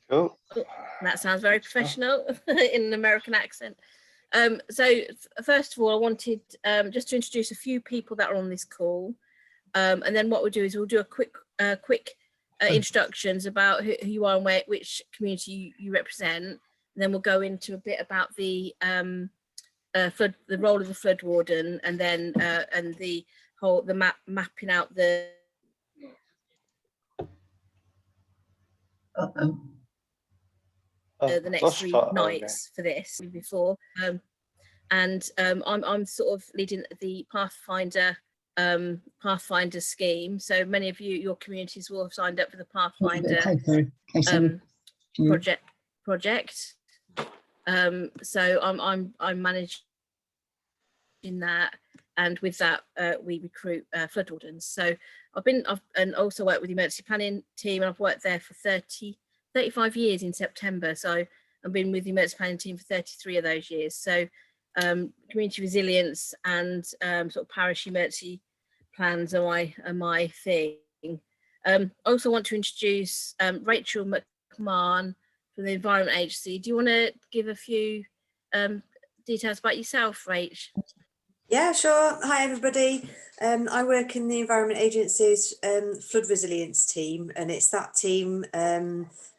Cool. That sounds very professional in an American accent. So first of all, I wanted just to introduce a few people that are on this call, and then what we'll do is we'll do a quick introductions about who you are and which community you represent. And then we'll go into a bit about the role of the flood warden, and then and the mapping out the next 3 nights for this before. And I'm sort of leading the Pathfinder scheme. So many of your communities will have signed up for the Pathfinder project. So I'm managing that, and with that we recruit flood wardens. So I've also worked with the emergency planning team, and I've worked there for 35 years in September. So I've been with the emergency planning team for 33 of those years. So community resilience and sort of parish emergency plans are my thing. I also want to introduce Rachel McMahon from the Environment Agency. Do you want to give a few details about yourself, Rach? Yeah, sure. Hi, everybody. I work in the Environment Agency's flood resilience team, and it's that team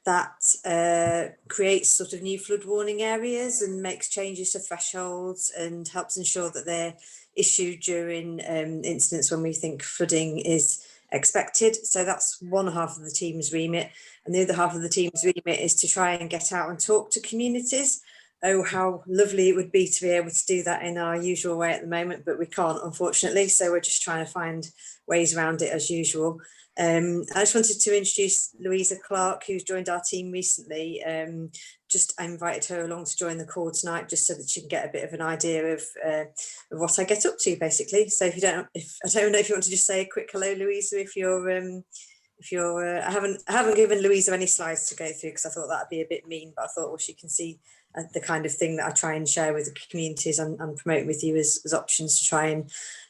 that creates sort of new flood warning areas and makes changes to thresholds and helps ensure that they're issued during incidents when we think flooding is expected. So that's one half of the team's remit, and the other half of the team's remit is to try and get out and talk to communities. Oh, how lovely it would be to be able to do that in our usual way at the moment, but we can't, unfortunately. So we're just trying to find ways around it as usual. I just wanted to introduce Louisa Clark, who's joined our team recently. I invited her along to join the call tonight, just so that she can get a bit of an idea of what I get up to, basically. So I don't know if you want to just say a quick hello, Louisa, I haven't given Louisa any slides to go through because I thought that'd be a bit mean, but I thought, well, she can see the kind of thing that I try and share with the communities and promote with you as options to try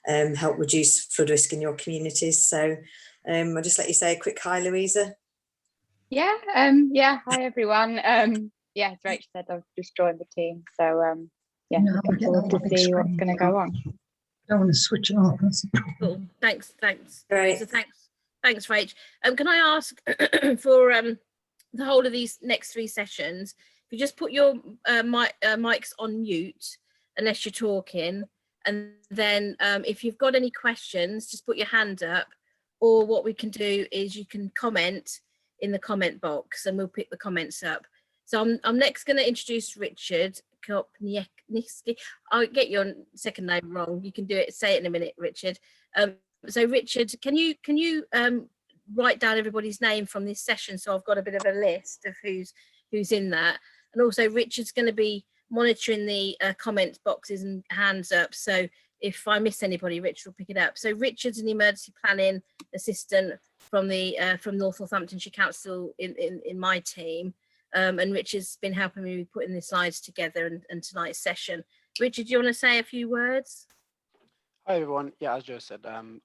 and help reduce flood risk in your communities. So I'll just let you say a quick hi, Louisa. Yeah, hi everyone. Yeah, as Rach said, I've just joined the team, so yeah, looking forward to see what's going to go on. I don't want to switch it off. Cool. Thanks. Great. So thanks, Rach. Can I ask for the whole of these next 3 sessions, if you just put your mics on mute unless you're talking, and then if you've got any questions, just put your hand up, or what we can do is you can comment in the comment box and we'll pick the comments up. So I'm next going to introduce Richard Kopniewski. I'll get your second name wrong. You can do it. Say it in a minute, Richard. So Richard, can you write down everybody's name from this session, so I've got a bit of a list of who's in that. And also Richard's going to be monitoring the comment boxes and hands up, so if I miss anybody, Richard will pick it up. So Richard's an emergency planning assistant from North Northamptonshire Council in my team, and Richard's been helping me with putting the slides together and tonight's session. Richard, do you want to say a few words? Hi everyone. Yeah, as Joe said, I'm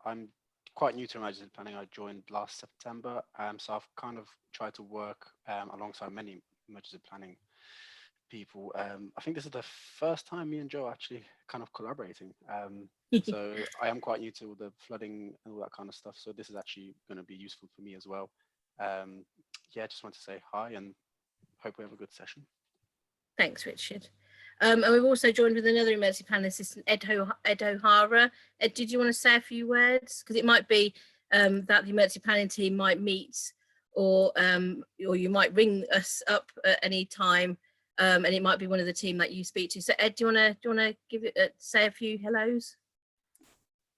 quite new to emergency planning. I joined last September, so I've kind of tried to work alongside many emergency planning people. I think this is the first time me and Joe are actually kind of collaborating. So I am quite new to all the flooding and all that kind of stuff. So this is actually going to be useful for me as well. Yeah, just want to say hi and hope we have a good session. Thanks, Richard. And we've also joined with another emergency planning assistant, Ed O'Hara. Ed, did you want to say a few words? Because it might be that the emergency planning team might meet, or you might ring us up at any time, and it might be one of the team that you speak to. So Ed, do you want to give it say a few hellos?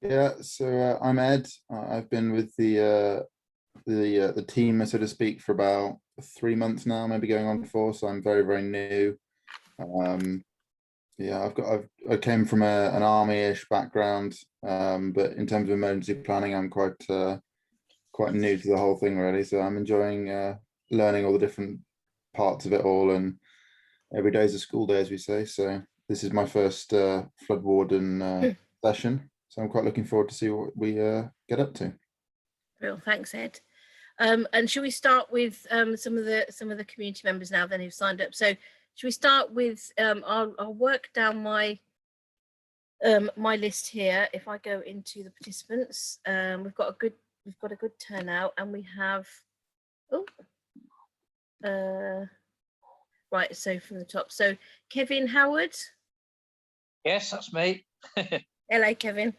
Yeah, so I'm Ed. I've been with the team, so to speak, for about 3 months now, maybe going on 4. So I'm very, very new. Yeah, I came from an army-ish background, but in terms of emergency planning, I'm quite new to the whole thing, really. So I'm enjoying learning all the different parts of it all, and every day is a school day, as we say. So this is my first flood warden session. So I'm quite looking forward to see what we get up to. Real, thanks, Ed. And should we start with some of the community members now then who've signed up? So should we start with I'll work down my my list here. If I go into the participants, we've got a good turnout, and we have right. So from the top, so Kevin Howard. Yes, that's me. Hello, Kevin.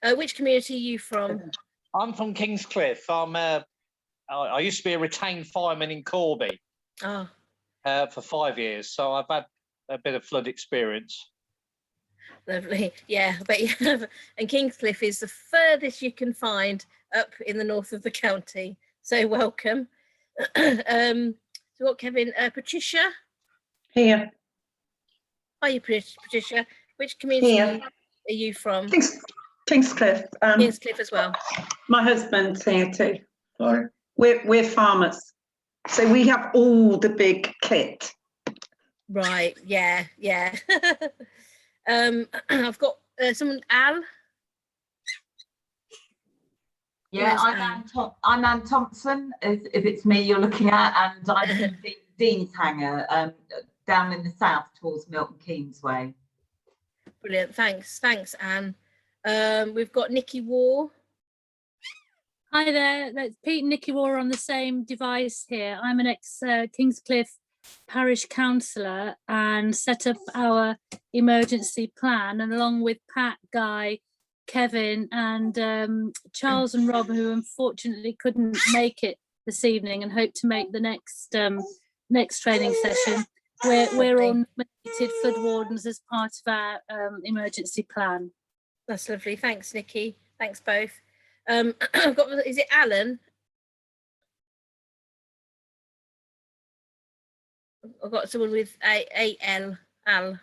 Which community are you from? I'm from Kingscliff. I used to be a retained fireman in Corby Oh, for 5 years, so I've had a bit of flood experience. lovely. Yeah, I bet you have. And Kingscliff is the furthest you can find up in the north of the county. So welcome. So what, Kevin? Patricia? Here. Are you Patricia? Which community Here. are you from? Kingscliff. Kingscliff as well. My husband's here too. We're farmers, so we have all the big kit. Right. Yeah. Yeah. I've got someone, Al. Yeah, I'm Anne Thompson, if it's me you're looking at, and I'm from Dean's Hanger, down in the south towards Milton Keynes way. Brilliant. Thanks, Anne. We've got Nikki War. Hi there, that's Pete and Nikki War on the same device here. I'm an ex-Kingscliff Parish Councillor and set up our emergency plan, and along with Pat, Guy, Kevin and Charles and Rob, who unfortunately couldn't make it this evening and hope to make the next next training session. We're all nominated flood wardens as part of our emergency plan. That's lovely. Thanks, Nikki. Thanks both. I've got, is it Alan? I've got someone with A-L, Al.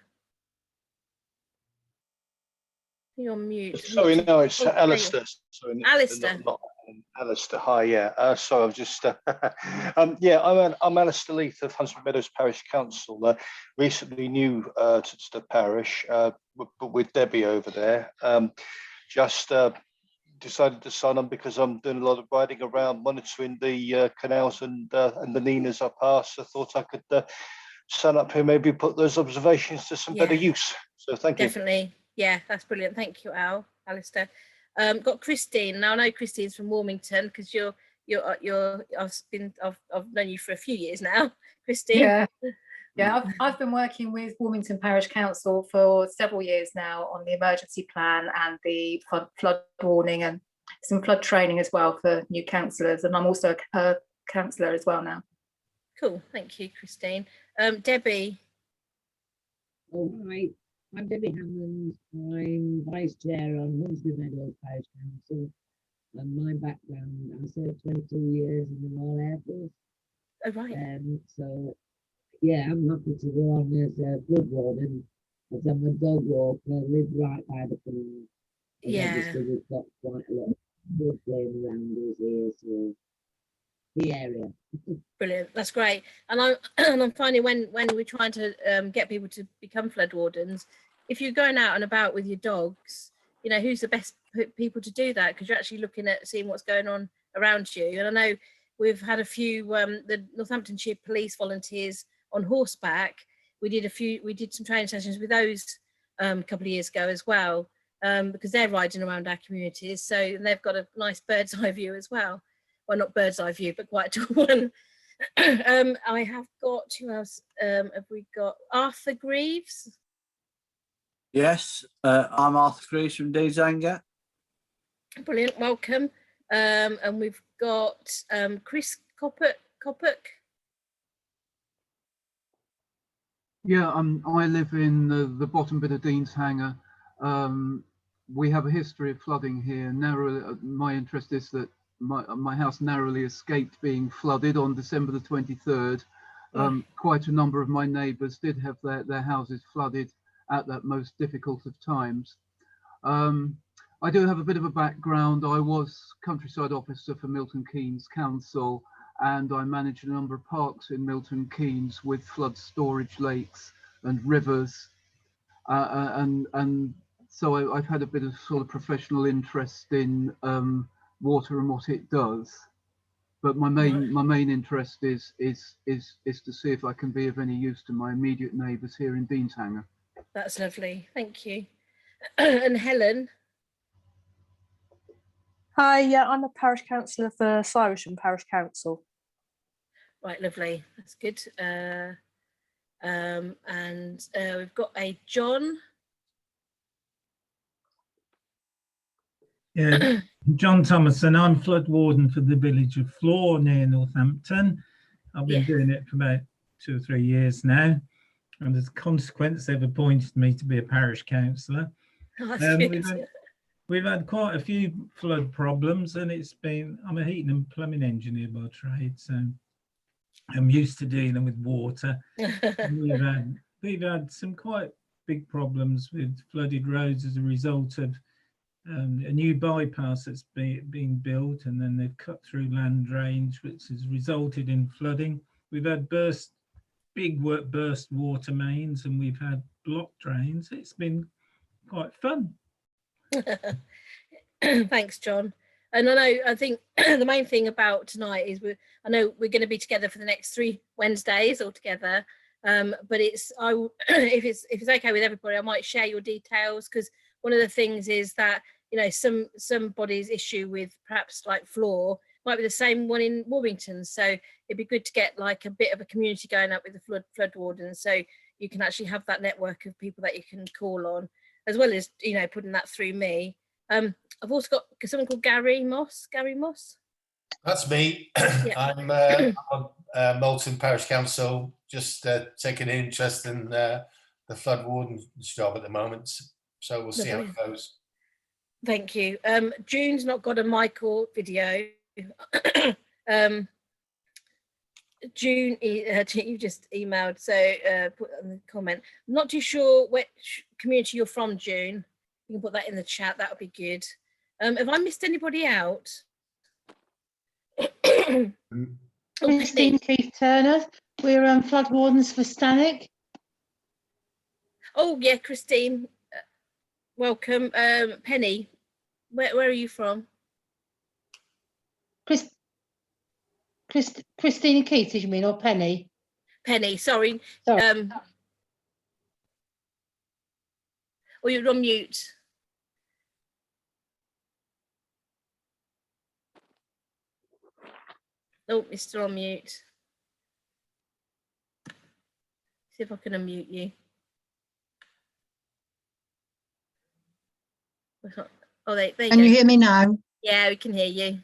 You're on mute. Sorry, no, it's Oh, Alistair. Sorry, Alistair. not Alistair. Hi, yeah. Sorry, I've just. Yeah, I'm Alistair Leith of Huntsman Meadows Parish Council. Recently new to the parish, but with Debbie over there. Just decided to sign on because I'm doing a lot of riding around, monitoring the canals and the Ninas I pass. I thought I could sign up here, maybe put those observations to some better use. So thank you. Definitely. Yeah, that's brilliant. Thank you, Alistair. Got Christine. Now I know Christine's from Warmington because I've known you for a few years now, Christine. Yeah, I've been working with Warmington Parish Council for several years now on the emergency plan and the flood warning and some flood training as well for new councillors, and I'm also a councillor as well now. Cool, thank you, Christine. Debbie. All right. I'm Debbie Hammond. I'm Vice Chair on Huntsman Meadows Parish Council. And my background, I served 22 years in the Royal Air Force. Oh, right. So, yeah, I'm happy to go on as a flood warden, as I'm a dog walker, live right by the pond. Yeah. Obviously, we've got quite a lot of flood playing around us here, so the area. Brilliant, that's great. And I'm finding when we're trying to get people to become flood wardens, if you're going out and about with your dogs, you know, who's the best people to do that, because you're actually looking at seeing what's going on around you. And I know we've had a few the Northamptonshire police volunteers on horseback. We did some training sessions with those a couple of years ago as well, because they're riding around our communities, so they've got a nice bird's eye view as well. Well, not bird's eye view, but quite a tall one. I have got, who else have we got? Arthur Greaves. Yes, I'm Arthur Greaves from Dean's Hanger. Brilliant, welcome. And we've got Chris Coppock. Yeah, I live in the bottom bit of Dean's Hanger. We have a history of flooding here. Narrowly, my interest is that my house narrowly escaped being flooded on December the 23rd. Quite a number of my neighbours did have their houses flooded at that most difficult of times. I do have a bit of a background. I was countryside officer for Milton Keynes Council, and I managed a number of parks in Milton Keynes with flood storage lakes and rivers. And so I've had a bit of sort of professional interest in water and what it does. But my main interest is to see if I can be of any use to my immediate neighbours here in Deanshanger. That's lovely, thank you. And Helen? Hi, yeah, I'm a parish councillor for Cyrisham Parish Council. Right, lovely, that's good. We've got a John. Yeah, John Thomason. I'm flood warden for the village of Flor near Northampton. I've been doing it for about 2 or 3 years now, and as a consequence, they've appointed me to be a parish councillor. We've had quite a few flood problems, and I'm a heating and plumbing engineer by trade, so I'm used to dealing with water. We've had some quite big problems with flooded roads as a result of a new bypass that's being built, and then they've cut through land drains, which has resulted in flooding. We've had burst water mains, and we've had blocked drains. It's been quite fun. Thanks, John. And I think the main thing about tonight is I know we're going to be together for the next 3 Wednesdays altogether. But if it's okay with everybody, I might share your details, because one of the things is that, you know, somebody's issue with perhaps like Flor might be the same one in Warrington. So it'd be good to get like a bit of a community going up with the flood wardens, so you can actually have that network of people that you can call on, as well as, you know, putting that through me. I've also got someone called Gary Moss. Gary Moss. That's me. Yeah. I'm on Moulton Parish Council, just taking an interest in the flood warden's job at the moment. So we'll see how it goes. Thank you. June's not got a mic or video. June, you just emailed, so put in the comment. I'm not too sure which community you're from, June. You can put that in the chat, that would be good. Have I missed anybody out? Christine Keith Turner. We're flood wardens for Stanwick. Oh yeah, Christine, welcome. Penny, where are you from? Christina Keith, did you mean, or Penny? Penny, sorry. Sorry. Or you're on mute. Oh, Mr. on mute. See if I can unmute you. Oh, there you Can go. you hear me now? Yeah, we can hear you.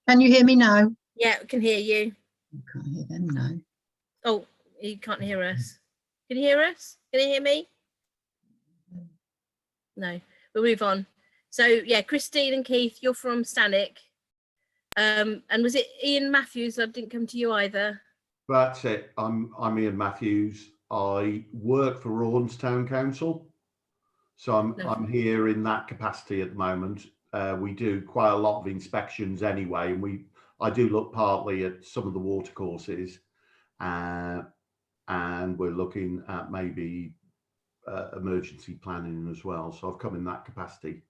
Can you hear me now? Yeah, we can hear you. I can't hear them now. Oh, you can't hear us. Can you hear us? Can you hear me? No, we'll move on. So yeah, Christine and Keith, you're from Stanwick. And was it Ian Matthews? I didn't come to you either. That's it. I'm Ian Matthews. I work for Raunds Town Council, so I'm here in that capacity at the moment. We do quite a lot of inspections anyway, and I do look partly at some of the water courses, and we're looking at maybe emergency planning as well. So I've come in that capacity,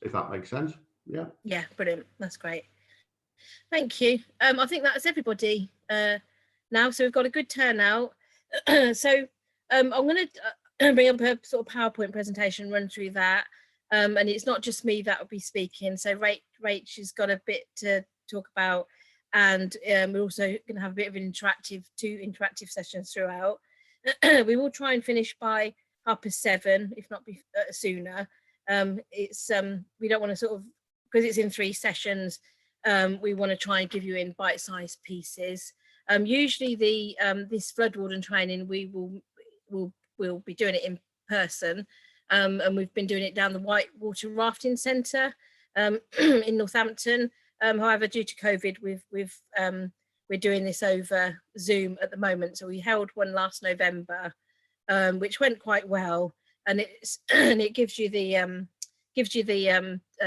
if that makes sense. Yeah. Yeah, brilliant. That's great. Thank you. I think that's everybody now. So we've got a good turnout. So I'm going to bring up a sort of PowerPoint presentation, run through that. And it's not just me that will be speaking. So Rach has got a bit to talk about, and we're also going to have a bit of an two interactive sessions throughout. We will try and finish by 7:30, if not sooner. We don't want to sort of, because it's in 3 sessions. We want to try and give you in bite-sized pieces. Usually this flood warden training, we'll be doing it in person, and we've been doing it down the Whitewater Rafting Centre in Northampton. However, due to COVID, we're doing this over Zoom at the moment. So we held one last November, which went quite well, and it gives you the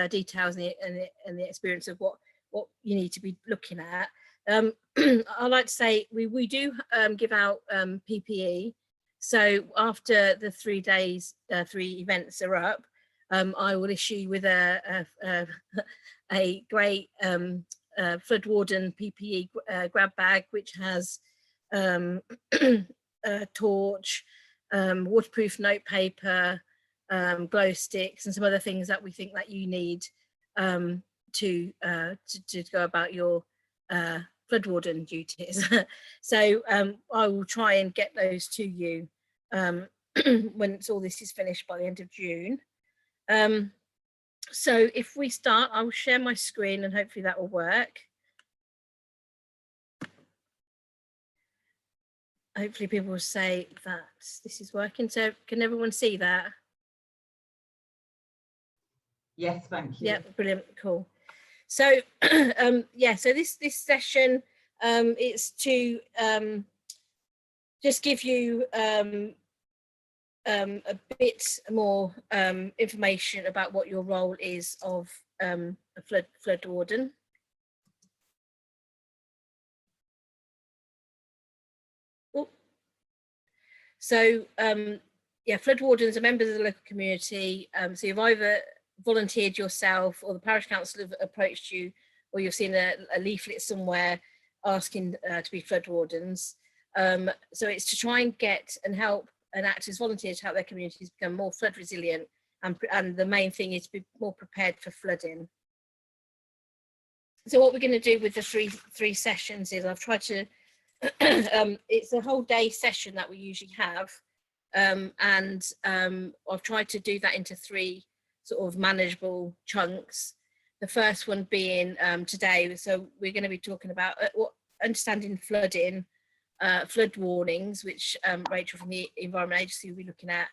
details and the experience of what you need to be looking at. I like to say we do give out PPE. So after the 3 days, 3 events are up, I will issue with a a great flood warden PPE grab bag, which has a torch, waterproof note paper, glow sticks, and some other things that we think that you need to go about your flood warden duties. So I will try and get those to you when all this is finished by the end of June. So if we start, I will share my screen and hopefully that will work. Hopefully people will say that this is working. So can everyone see that? Yes, thank you. Yeah, brilliant, cool. So yeah, so this session it's to just give you a bit more information about what your role is of a flood warden. Ooh. So yeah, flood wardens are members of the local community. So you've either volunteered yourself, or the parish council have approached you, or you've seen a leaflet somewhere asking to be flood wardens. So it's to try and get and help and act as volunteers to help their communities become more flood resilient, and the main thing is to be more prepared for flooding. So what we're going to do with the three sessions is I've tried to it's a whole day session that we usually have, and I've tried to do that into 3 sort of manageable chunks. The first one being today, so we're going to be talking about understanding flooding, flood warnings, which Rachel from the Environment Agency will be looking at,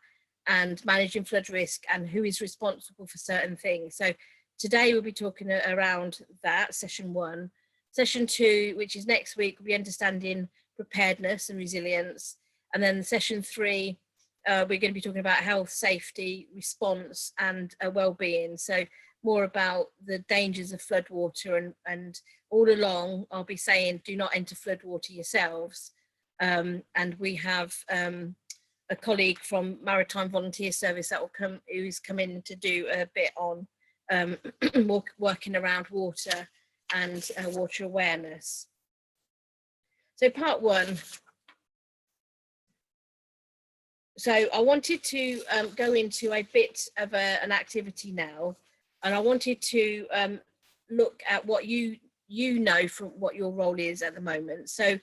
and managing flood risk and who is responsible for certain things. So today we'll be talking around that, session 1. Session 2, which is next week, will be understanding preparedness and resilience. And then session 3, we're going to be talking about health, safety, response, and well-being. So more about the dangers of floodwater, and all along I'll be saying do not enter floodwater yourselves. And we have a colleague from Maritime Volunteer Service that will come, who's come in to do a bit on working around water and water awareness. So part 1. So I wanted to go into a bit of an activity now, and I wanted to look at what you know from what your role is at the moment. So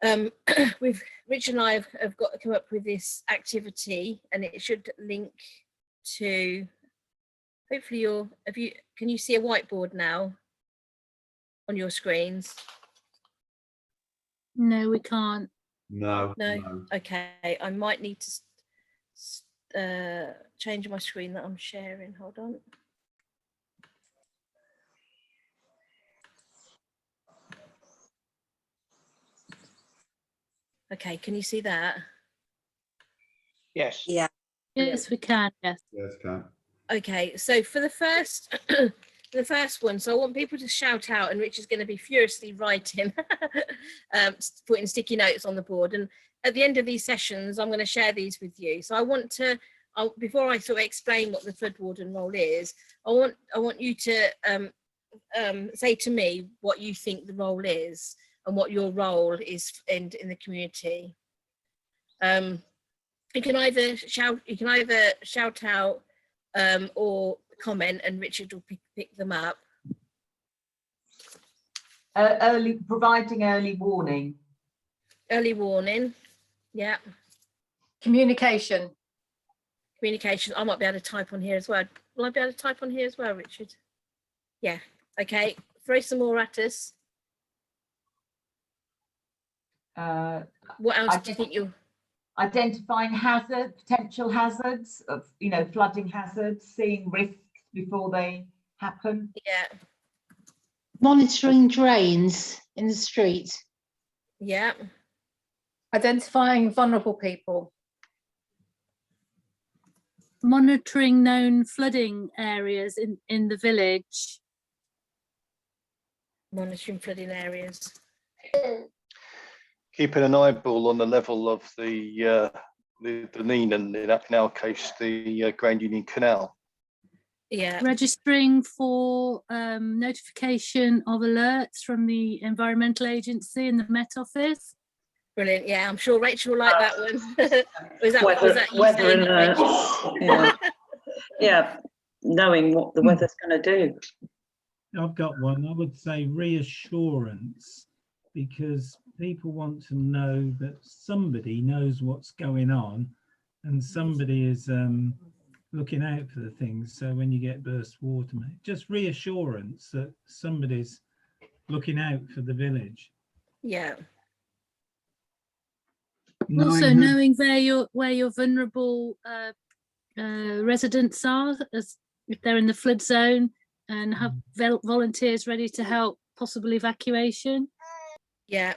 Rich and I have got to come up with this activity, and it should link to, hopefully can you see a whiteboard now on your screens? No, we can't. No. Okay, I might need to change my screen that I'm sharing. Hold on. Okay, can you see that? Yes. Yeah. Yes, we can. Yes. Yes, can. Okay, so for the first the first one, so I want people to shout out, and Rich is going to be furiously writing, putting sticky notes on the board. And at the end of these sessions, I'm going to share these with you. So I want to, before I sort of explain what the flood warden role is, I want you to say to me what you think the role is and what your role is in the community. You can either shout out or comment, and Richard will pick them up. Providing early warning. Early warning, yeah. Communication. Communication. I might be able to type on here as well. Will I be able to type on here as well, Richard? Yeah. Okay. Throw some more at us. What else do you think you? Identifying potential hazards of, flooding hazards, seeing risks before they happen. Yeah. Monitoring drains in the street. Yeah. Identifying vulnerable people. Monitoring known flooding areas in the village. Monitoring flooding areas. Keeping an eyeball on the level of the Nene, and in our case, the Grand Union Canal. Yeah. Registering for notification of alerts from the Environmental Agency in the Met Office. Brilliant. Yeah, I'm sure Rachel will like that one. was Weather, that you weather saying that, Rachel? alerts. Yeah. Yeah, knowing what the weather's going to do. I've got one. I would say reassurance, because people want to know that somebody knows what's going on and somebody is looking out for the things. So when you get burst water, just reassurance that somebody's looking out for the village. Yeah. Also knowing where your vulnerable residents are, as if they're in the flood zone, and have volunteers ready to help possible evacuation. Yeah.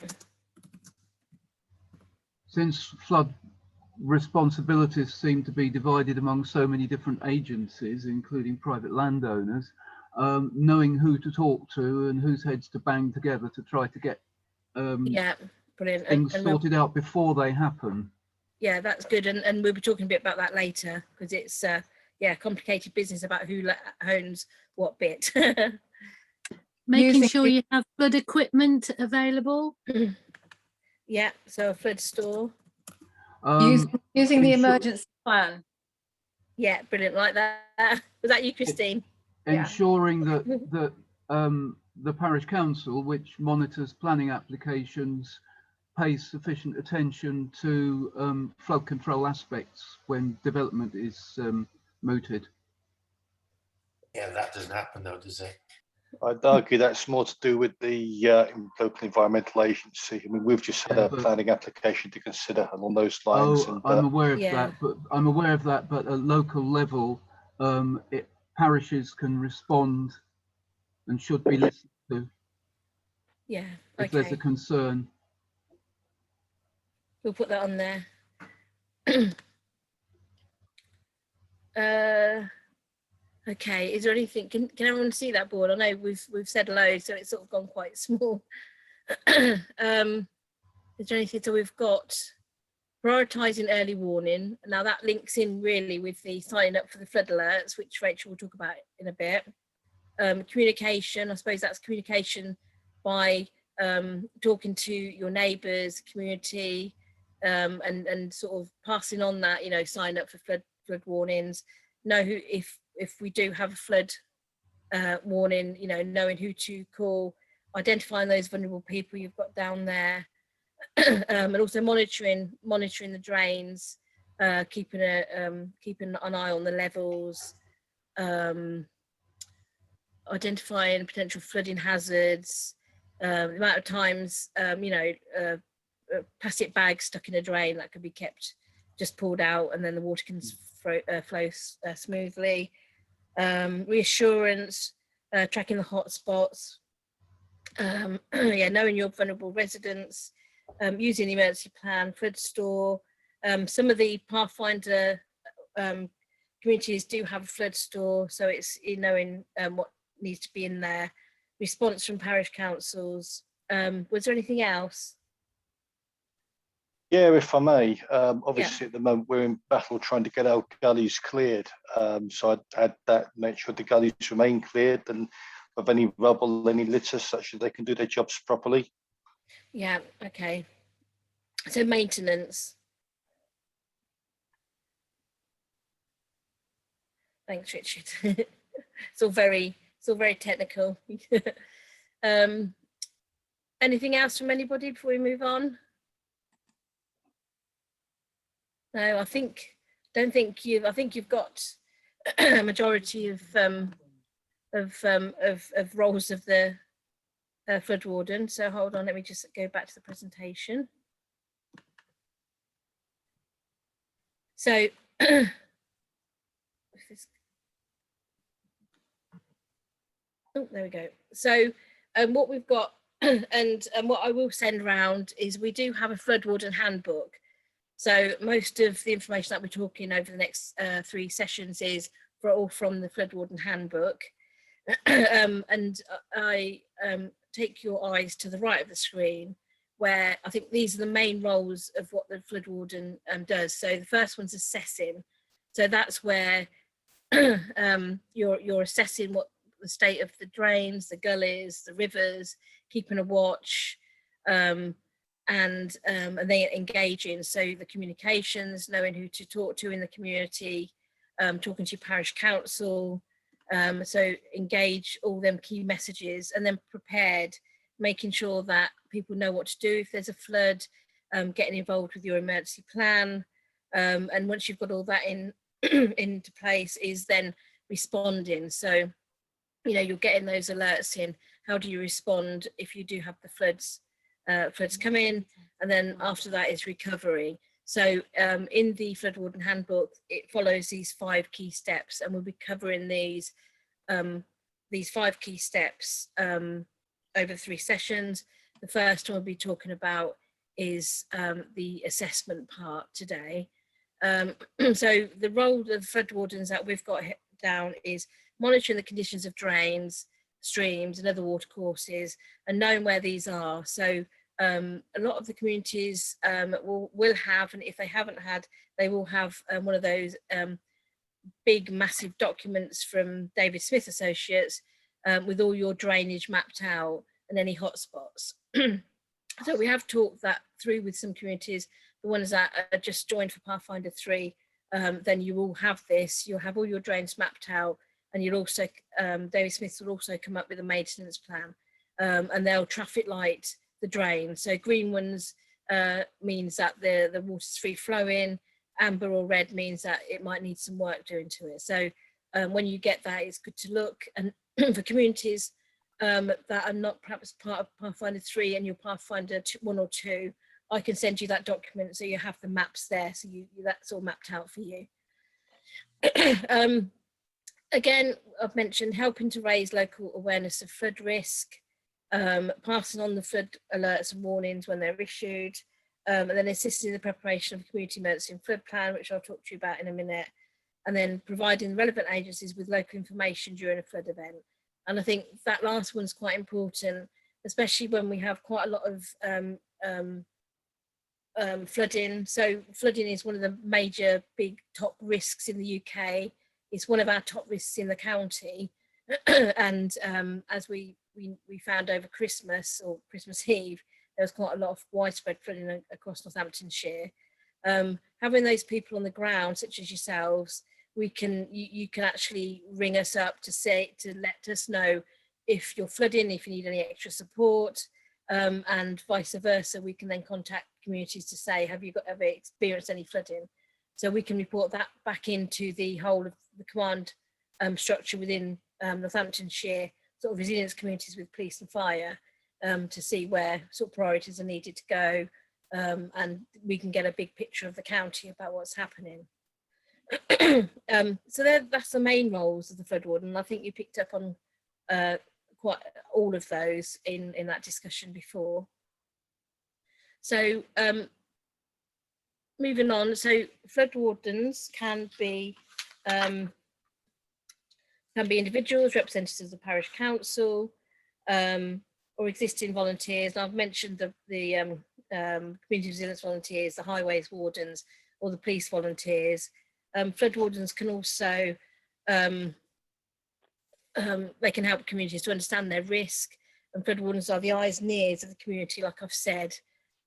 Since flood responsibilities seem to be divided among so many different agencies, including private landowners, knowing who to talk to and whose heads to bang together to try to get yeah, brilliant. things sorted out before they happen. Yeah, that's good. And we'll be talking a bit about that later, because it's yeah, complicated business about who owns what bit. Making sure you have flood equipment available. Yeah, so a flood store. Using the emergency plan. Yeah, brilliant, like that. Was that you, Christine? Ensuring that the parish council, which monitors planning applications, pays sufficient attention to flood control aspects when development is mooted. Yeah, that doesn't happen though, does it? I'd argue that's more to do with the local environmental agency. I mean, we've just had a planning application to consider along those lines. Oh, I'm aware of that, but at a local level, parishes can respond and should be listened to. Yeah, if there's a concern. We'll put that on there. Okay, is there anything, can everyone see that board? I know we've said loads, so it's sort of gone quite small. Is there anything? So we've got prioritising early warning. Now that links in really with the signing up for the flood alerts, which Rachel will talk about in a bit. Communication, I suppose that's communication by talking to your neighbours, community, and sort of passing on that, you know, sign up for flood warnings, know who, if we do have a flood warning, you know, knowing who to call, identifying those vulnerable people you've got down there, and also monitoring the drains, keeping an eye on the levels, identifying potential flooding hazards, the amount of times, you know, plastic bags stuck in a drain that could be kept just pulled out and then the water can flow smoothly. Reassurance, tracking the hot spots, yeah, knowing your vulnerable residents, using the emergency plan, flood store. Some of the Pathfinder communities do have a flood store, so it's knowing what needs to be in there. Response from parish councils. Was there anything else? Yeah, if I may, obviously at the moment we're in battle trying to get our gullies cleared. So I'd add that, make sure the gullies remain cleared and of any rubble, any litter, such that they can do their jobs properly. Yeah, okay. So maintenance. Thanks, Richard. It's all very technical. Anything else from anybody before we move on? No, I think you've got a majority of roles of the flood warden. So hold on, let me just go back to the presentation. So oh, there we go. So what we've got and what I will send around is we do have a flood warden handbook. So most of the information that we're talking over the next 3 sessions is all from the flood warden handbook. And I take your eyes to the right of the screen, where I think these are the main roles of what the flood warden does. So the first one's assessing. So that's where you're assessing what the state of the drains, the gullies, the rivers, keeping a watch, and then engaging. So the communications, knowing who to talk to in the community, talking to your parish council. So engage all them key messages, and then prepared, making sure that people know what to do if there's a flood, getting involved with your emergency plan. And once you've got all that into place, is then responding. So, you know, you're getting those alerts in. How do you respond if you do have the floods come in? And then after that is recovery. So in the Flood Warden Handbook, it follows these 5 key steps, and we'll be covering these 5 key steps over 3 sessions. The first one we'll be talking about is the assessment part today. So the role of the flood wardens that we've got down is monitoring the conditions of drains, streams and other watercourses, and knowing where these are. So a lot of the communities will have, and if they haven't had, they will have one of those big massive documents from David Smith Associates with all your drainage mapped out and any hotspots. So we have talked that through with some communities, the ones that are just joined for Pathfinder 3, then you will have this, you'll have all your drains mapped out, and you'll also, David Smith will also come up with a maintenance plan, and they'll traffic light the drain. So green ones means that the water's free flowing, amber or red means that it might need some work doing to it. So when you get that, it's good to look. And for communities that are not perhaps part of Pathfinder 3 and your Pathfinder 1 or 2, I can send you that document so you have the maps there, so that's all mapped out for you. Again, I've mentioned helping to raise local awareness of flood risk, passing on the flood alerts and warnings when they're issued, and then assisting in the preparation of a community emergency and flood plan, which I'll talk to you about in a minute, and then providing relevant agencies with local information during a flood event. And I think that last one's quite important, especially when we have quite a lot of flooding. So flooding is one of the major big top risks in the UK. It's one of our top risks in the county. And as we found over Christmas or Christmas Eve, there was quite a lot of widespread flooding across Northamptonshire. Having those people on the ground, such as yourselves, you can actually ring us up to let us know if you're flooding, if you need any extra support, and vice versa. We can then contact communities to say, have you ever experienced any flooding? So we can report that back into the whole of the command structure within Northamptonshire, sort of resilience communities with police and fire, to see where sort of priorities are needed to go, and we can get a big picture of the county about what's happening. So that's the main roles of the flood warden. I think you picked up on quite all of those in that discussion before. So moving on, so flood wardens can be individuals, representatives of the parish council, or existing volunteers. And I've mentioned the community resilience volunteers, the highways wardens, or the police volunteers. Flood wardens can also, they can help communities to understand their risk, and flood wardens are the eyes and ears of the community, like I've said,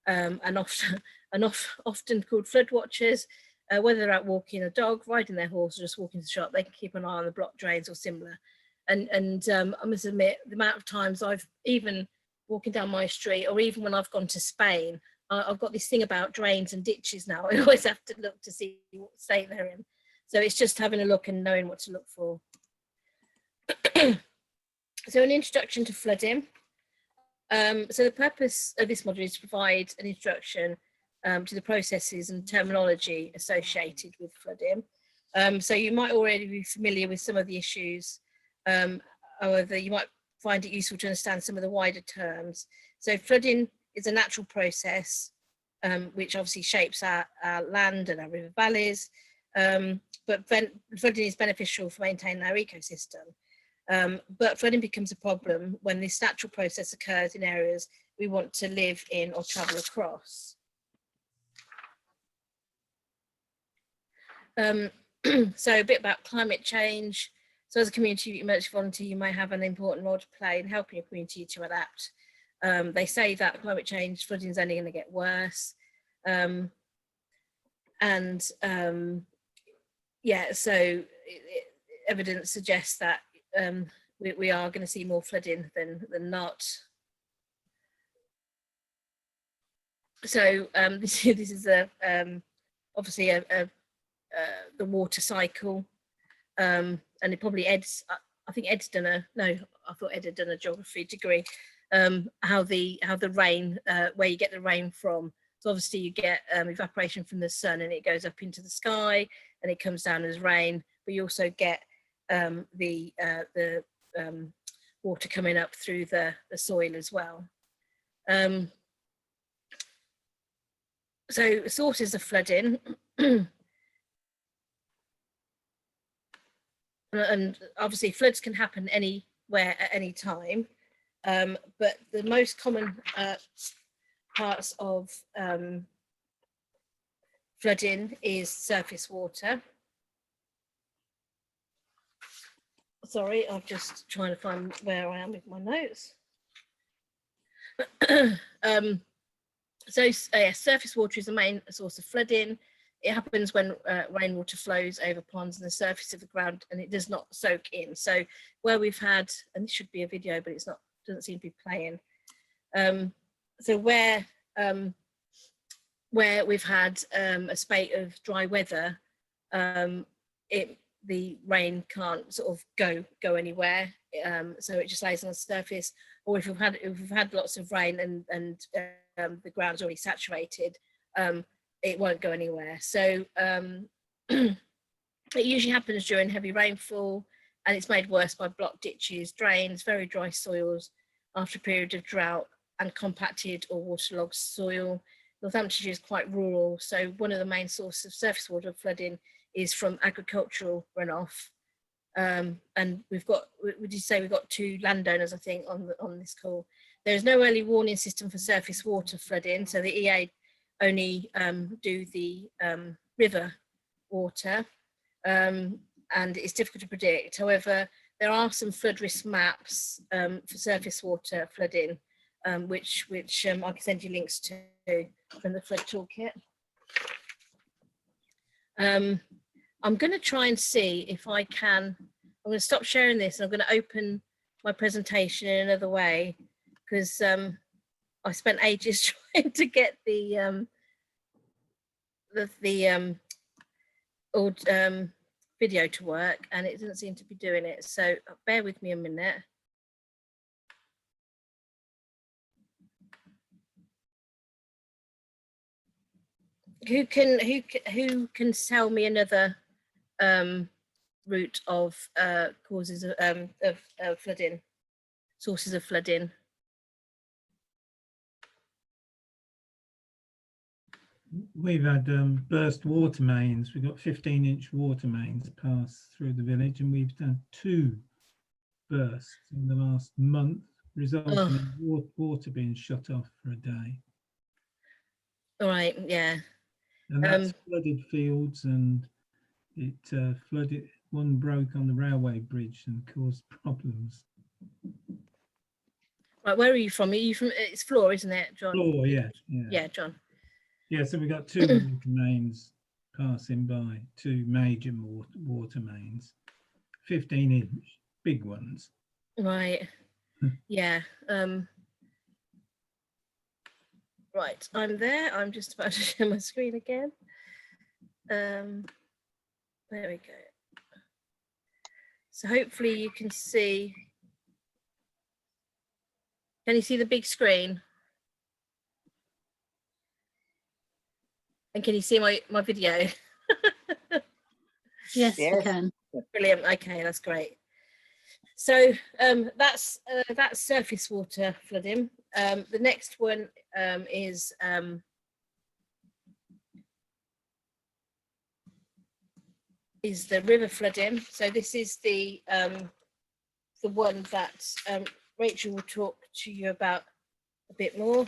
and often called flood watchers. Whether they're out walking a dog, riding their horse, or just walking to the shop, they can keep an eye on the block drains or similar. And I must admit, the amount of times I've even walking down my street, or even when I've gone to Spain, I've got this thing about drains and ditches now. I always have to look to see what state they're in. So it's just having a look and knowing what to look for. So an introduction to flooding. So the purpose of this module is to provide an introduction to the processes and terminology associated with flooding. So you might already be familiar with some of the issues. However, you might find it useful to understand some of the wider terms. So flooding is a natural process which obviously shapes our land and our river valleys, but flooding is beneficial for maintaining our ecosystem. But flooding becomes a problem when this natural process occurs in areas we want to live in or travel across. So a bit about climate change. So as a community emergency volunteer, you may have an important role to play in helping your community to adapt. They say that climate change, flooding is only going to get worse. Yeah, so evidence suggests that we are going to see more flooding than not. So this is obviously the water cycle, and it probably Ed's. I think Ed's done a I thought Ed had done a geography degree. How the rain, where you get the rain from. So obviously you get evaporation from the sun, and it goes up into the sky, and it comes down as rain. But you also get the water coming up through the soil as well. So sources of flooding, and obviously floods can happen anywhere at any time, but the most common parts of flooding is surface water. Sorry, I'm just trying to find where I am with my notes. So surface water is the main source of flooding. It happens when rainwater flows over ponds and the surface of the ground, and it does not soak in. So where we've had, and this should be a video, but it's not, doesn't seem to be playing. So where we've had a spate of dry weather, the rain can't sort of go anywhere, so it just lays on the surface. Or if we've had lots of rain and the ground's already saturated, it won't go anywhere. So it usually happens during heavy rainfall, and it's made worse by blocked ditches, drains, very dry soils after a period of drought, and compacted or waterlogged soil. Northamptonshire is quite rural, so one of the main sources of surface water flooding is from agricultural runoff. And would you say we've got 2 landowners, I think, on this call. There is no early warning system for surface water flooding, so the EA only do the river water, and it's difficult to predict. However, there are some flood risk maps for surface water flooding, which I can send you links to from the flood toolkit. I'm going to try and see if I can. I'm going to stop sharing this, and I'm going to open my presentation in another way, because I spent ages trying to get the old video to work, and it doesn't seem to be doing it. So bear with me a minute. Who can tell me another route of causes of flooding, sources of flooding? We've had burst water mains. We've got 15-inch water mains pass through the village, and we've done 2 bursts in the last month, resulting in water being shut off for a day. All right, yeah. And that's flooded fields, and it flooded. One broke on the railway bridge and caused problems. Right, where are you from? Are you from? It's Flor, isn't it, John? Flor, yeah. Yeah, John. Yeah, so we got 2 water mains passing by, 2 major water mains, 15-inch, big ones. Right. Yeah. Right, I'm there. I'm just about to share my screen again. There we go. So hopefully you can see. Can you see the big screen? And can you see my video? Yes, we can. Brilliant. Okay, that's great. So that's surface water flooding. The next one is the river flooding. So this is the one that Rachel will talk to you about a bit more.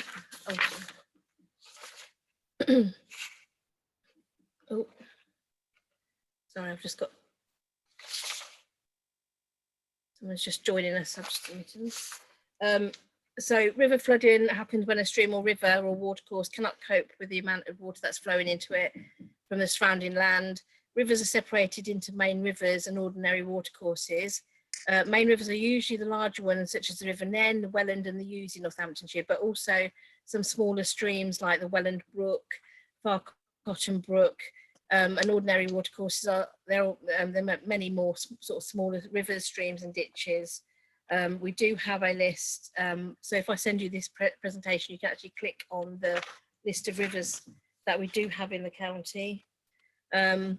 Oh, Sorry, I've just got someone's just joining us. I've just admitted. So river flooding happens when a stream or river or watercourse cannot cope with the amount of water that's flowing into it from the surrounding land. Rivers are separated into main rivers and ordinary watercourses. Main rivers are usually the larger ones, such as the River Nen, the Welland and the Ouse in Northamptonshire, but also some smaller streams like the Welland Brook, Far Cotton Brook, and ordinary watercourses are there are many more sort of smaller rivers, streams and ditches. We do have a list, so if I send you this presentation, you can actually click on the list of rivers that we do have in the county. So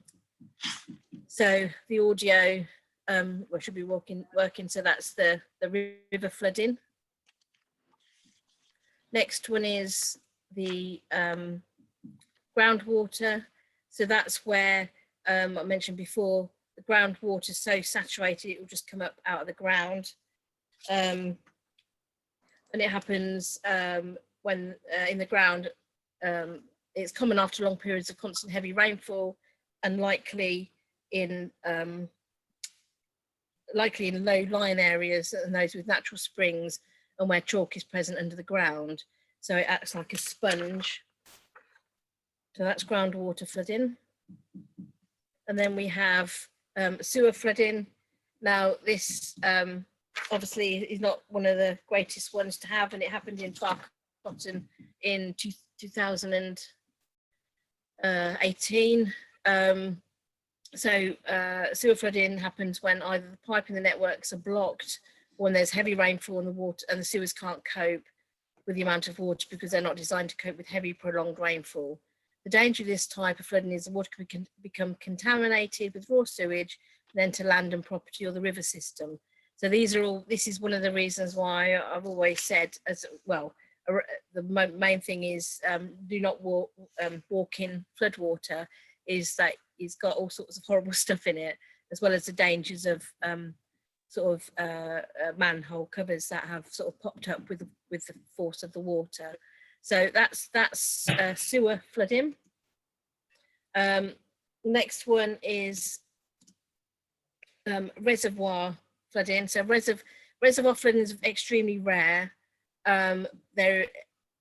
the audio we should be working, so that's the river flooding. Next one is the groundwater. So that's where I mentioned before, the groundwater is so saturated it will just come up out of the ground. And it happens when in the ground, it's common after long periods of constant heavy rainfall and likely in low-lying areas and those with natural springs and where chalk is present under the ground. So it acts like a sponge. So that's groundwater flooding. And then we have sewer flooding. Now this obviously is not one of the greatest ones to have, and it happened in Far Cotton in 2018. Sewer flooding happens when either the pipe in the networks are blocked or when there's heavy rainfall and the water and the sewers can't cope with the amount of water because they're not designed to cope with heavy prolonged rainfall. The danger of this type of flooding is the water can become contaminated with raw sewage and enter land and property or the river system. So this is one of the reasons why I've always said, as well, the main thing is do not walk in floodwater, is that it's got all sorts of horrible stuff in it, as well as the dangers of manhole covers that have sort of popped up with the force of the water. So that's sewer flooding. Next one is reservoir flooding. So reservoir flooding is extremely rare. It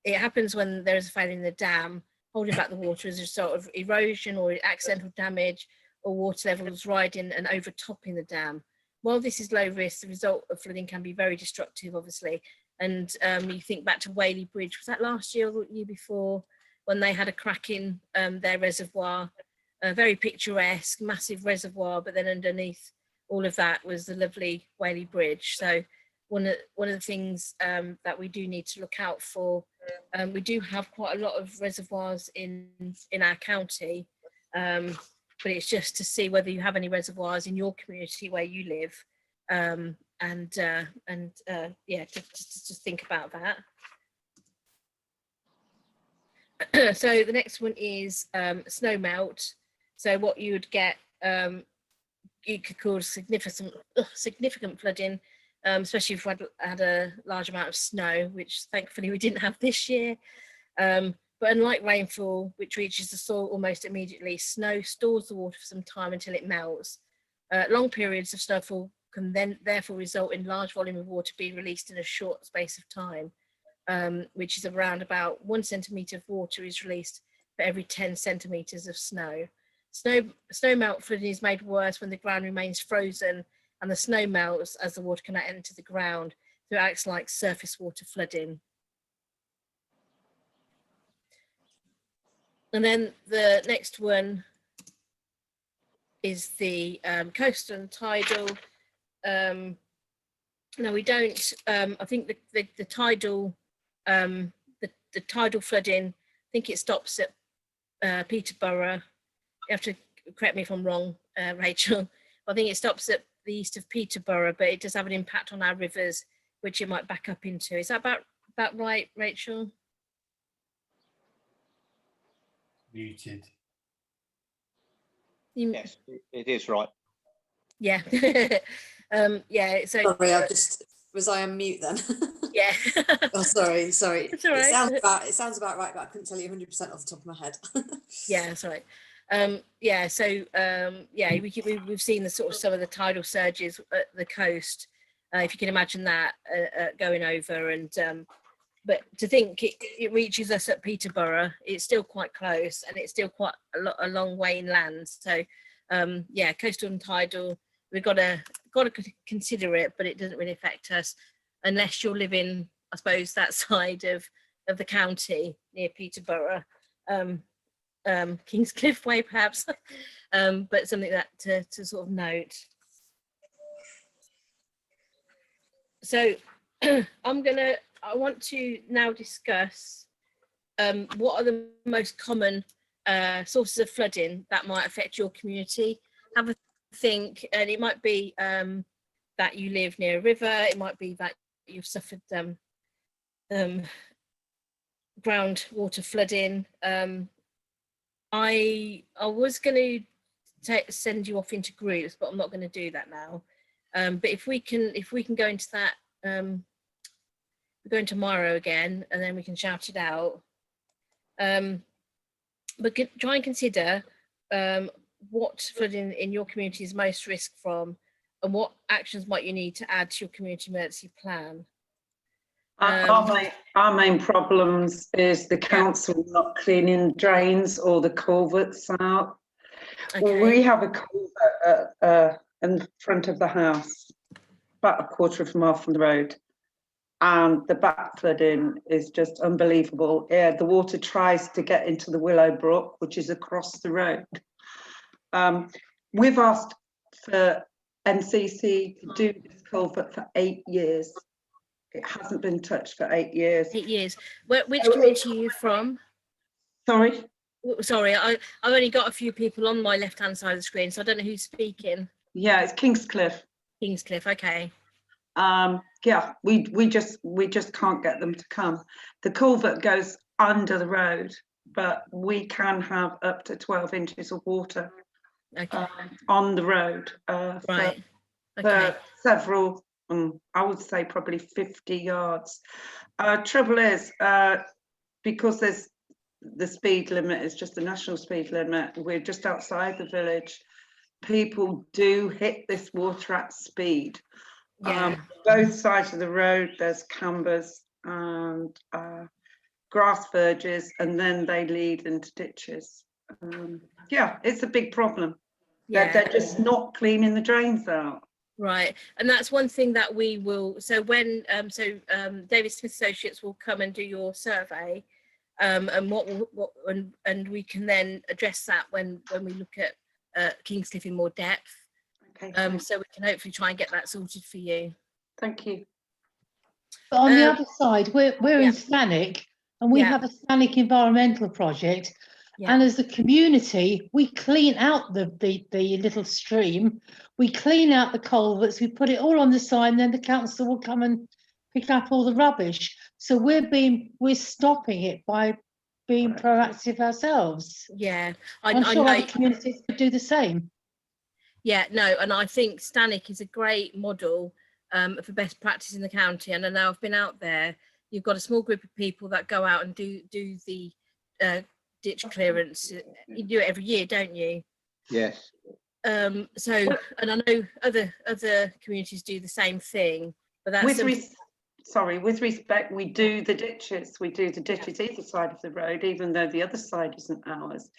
happens when there is a failure in the dam, holding back the water as a result of erosion or accidental damage or water levels rising and overtopping the dam. While this is low risk, the result of flooding can be very destructive, obviously. And you think back to Whaley Bridge, was that last year or the year before, when they had a crack in their reservoir, very picturesque, massive reservoir, but then underneath all of that was the lovely Whaley Bridge. So one of the things that we do need to look out for, we do have quite a lot of reservoirs in our county, but it's just to see whether you have any reservoirs in your community where you live. Yeah, just think about that. So the next one is snow melt. So what you would get, it could cause significant flooding, especially if we had a large amount of snow, which thankfully we didn't have this year. But unlike rainfall, which reaches the soil almost immediately, snow stores the water for some time until it melts. Long periods of snowfall can then therefore result in large volume of water being released in a short space of time, which is around about 1 centimetre of water is released for every 10 centimetres of snow. Snow melt flooding is made worse when the ground remains frozen and the snow melts as the water cannot enter the ground, so it acts like surface water flooding. And then the next one is the coastal and tidal. No, we don't. I think the tidal the tidal flooding, I think it stops at Peterborough. You have to correct me if I'm wrong, Rachel. I think it stops at the east of Peterborough, but it does have an impact on our rivers, which it might back up into. Is that about right, Rachel? Muted. Yes, it is right. Yeah. Yeah. So sorry, was I on mute then? Yeah. Oh, sorry. It's all right. It sounds about right, but I couldn't tell you 100% off the top of my head. Yeah, that's right. Yeah, so yeah, we've seen the sort of some of the tidal surges at the coast, if you can imagine that, going over, and but to think it reaches us at Peterborough, it's still quite close, and it's still quite a long way inland. So yeah, coastal and tidal, we've got to consider it, but it doesn't really affect us unless you're living, I suppose, that side of the county near Peterborough. Kingscliff Way perhaps, but something that to sort of note. So I want to now discuss what are the most common sources of flooding that might affect your community. Have a think, and it might be that you live near a river, it might be that you've suffered groundwater flooding. I was going to send you off into groups, but I'm not going to do that now. But if we can go into that, we're going tomorrow again, and then we can shout it out. But try and consider what flooding in your community is most risk from, and what actions might you need to add to your community emergency plan. Our main problems is the council not cleaning drains or the culverts out. Okay. We have a culvert in front of the house, about a quarter of a mile from the road, and the back flooding is just unbelievable. Yeah, the water tries to get into the Willow Brook, which is across the road. We've asked for NCC to do this culvert for 8 years. It hasn't been touched for 8 years. 8 years. Which community are you from? Sorry? Sorry, I've only got a few people on my left-hand side of the screen, so I don't know who's speaking. Yeah, it's Kingscliff. Kingscliff, okay. Yeah, we just can't get them to come. The culvert goes under the road, but we can have up to 12 inches of water on the road Right. for several, I would say probably 50 yards. Trouble is, because there's the speed limit is just the national speed limit, we're just outside the village. People do hit this water at speed. Yeah. Both sides of the road, there's cambers and grass verges, and then they lead into ditches. Yeah, it's a big problem. Yeah. They're just not cleaning the drains out. Right, and that's one thing that we will. So when David Smith Associates will come and do your survey, and and we can then address that when we look at Kingscliff in more depth. Okay. So we can hopefully try and get that sorted for you. Thank you. But on the other side, we're in Stanwick, and we Yeah. have a Stanwick environmental project. Yeah. And as a community, we clean out the little stream, we clean out the culverts, we put it all on the side, and then the council will come and pick up all the rubbish. So we're stopping it by being proactive ourselves. Yeah, I'm I sure know. other communities could do the same. Yeah, no, and I think Stanwick is a great model for best practice in the county. And I know I've been out there. You've got a small group of people that go out and do the ditch clearance. You do it every year, don't you? Yes. So, and I know other communities do the same thing, but that's with respect, we do the ditches. We do the ditches either side of the road, even though the other side isn't ours.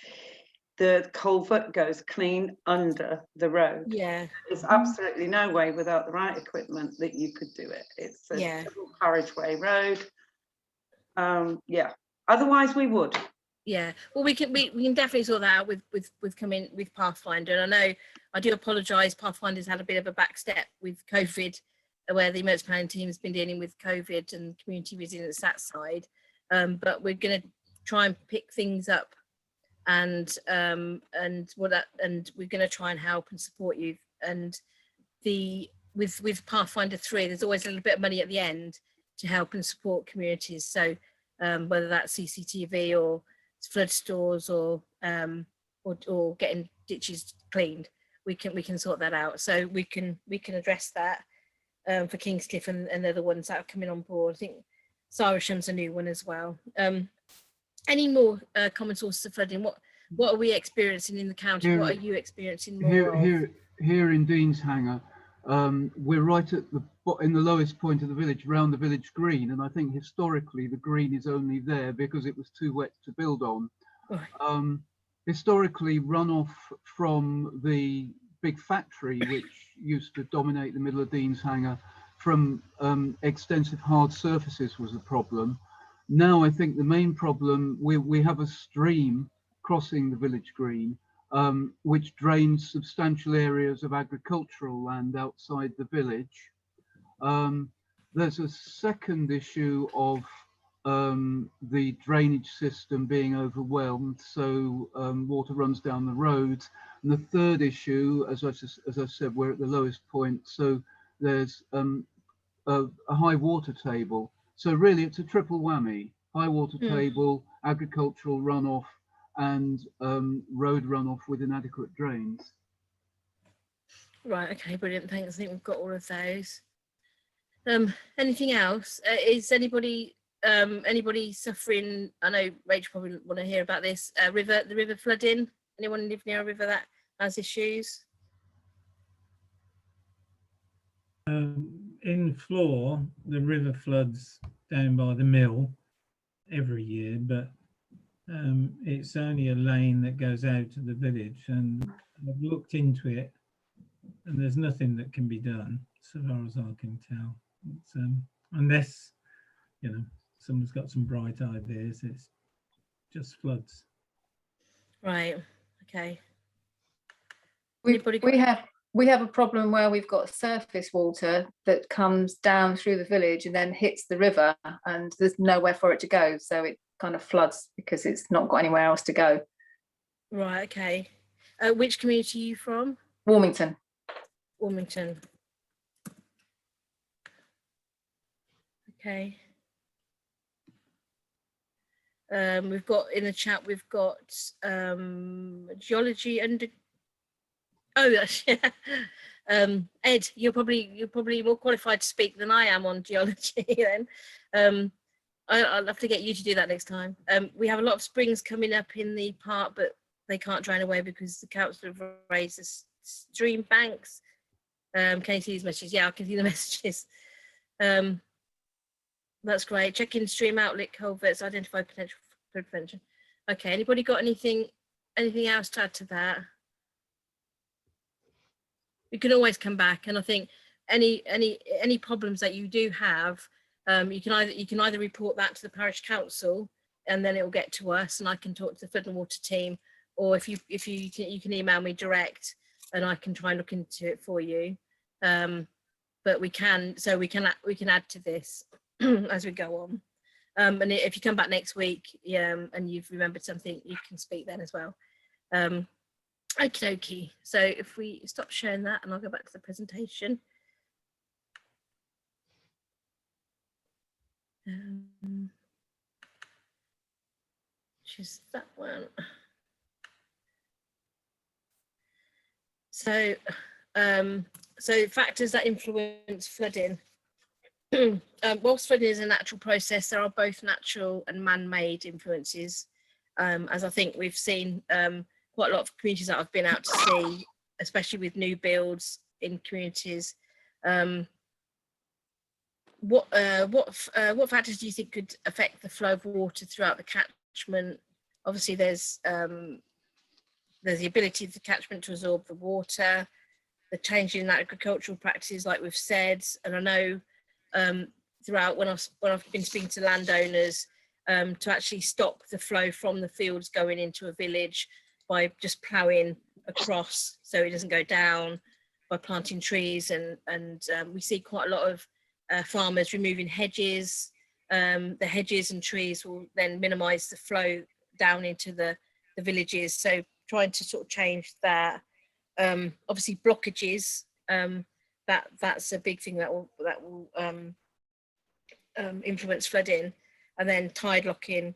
The culvert goes clean under the road. Yeah. There's absolutely no way without the right equipment that you could do it. It's a double carriageway road. Yeah. Otherwise we would. Yeah, well, we can definitely sort that out with coming with Pathfinder. And I know I do apologise. Pathfinder's had a bit of a back step with COVID, where the emergency planning team has been dealing with COVID and community resilience that side. But we're going to try and pick things up, and we're going to try and help and support you. And with Pathfinder 3, there's always a little bit of money at the end to help and support communities. So whether that's CCTV or flood stores or getting ditches cleaned, we can sort that out. So we can address that for Kingscliff and the other ones that are coming on board. I think Siresham's a new one as well. Any more common sources of flooding? what are we experiencing in the county? What are you experiencing more of? Here in Dean's Hanger, we're right at in the lowest point of the village, around the village green, and I think historically the green is only there because it was too wet to build on. Right. Historically, runoff from the big factory, which used to dominate the middle of Dean's Hanger, from extensive hard surfaces was a problem. Now I think the main problem, we have a stream crossing the village green, which drains substantial areas of agricultural land outside the village. There's a second issue of the drainage system being overwhelmed, so water runs down the roads. And the third issue, as I said, we're at the lowest point, so there's a high water table. So really it's a triple whammy: high water table, agricultural runoff, and road runoff with inadequate drains. Right, okay, brilliant, thanks. I think we've got all of those. Anything else? Is anybody suffering? I know Rachel probably want to hear about this. The river flooding. Anyone live near a river that has issues? In Flore, the river floods down by the mill every year, but it's only a lane that goes out to the village, and I've looked into it, and there's nothing that can be done, so far as I can tell. It's, unless, you know, someone's got some bright ideas, it's just floods. Right. Okay. We have a problem where we've got surface water that comes down through the village and then hits the river, and there's nowhere for it to go, so it kind of floods because it's not got anywhere else to go. Right. Okay. Which community are you from? Warmington. Warmington. Okay. We've got in the chat, we've got geology under. Oh yes, yeah. Ed, you're probably more qualified to speak than I am on geology. Then I'll have to get you to do that next time. We have a lot of springs coming up in the park, but they can't drain away because the council have raised the stream banks. Can you see these messages? Yeah, I can see the messages. That's great. Check in stream outlet culverts, identify potential flood prevention. Okay, anybody got anything else to add to that? You can always come back, and I think any problems that you do have, you can either report that to the parish council, and then it will get to us, and I can talk to the flood and water team, or if you can email me direct, and I can try and look into it for you. But we can add to this as we go on. And if you come back next week, and you've remembered something, you can speak then as well. Okie dokie. So if we stop sharing that, and I'll go back to the presentation. Which is that one. So, so factors that influence flooding. Whilst flooding is a natural process, there are both natural and man-made influences. As I think we've seen quite a lot of communities that I've been out to see, especially with new builds in communities. What factors do you think could affect the flow of water throughout the catchment? Obviously, there's the ability of the catchment to absorb the water, the change in agricultural practices, like we've said, and I know throughout when I've been speaking to landowners to actually stop the flow from the fields going into a village by just ploughing across so it doesn't go down, by planting trees, and we see quite a lot of farmers removing hedges. The hedges and trees will then minimise the flow down into the villages, so trying to sort of change that. Obviously blockages, that's a big thing that will influence flooding, and then tide locking,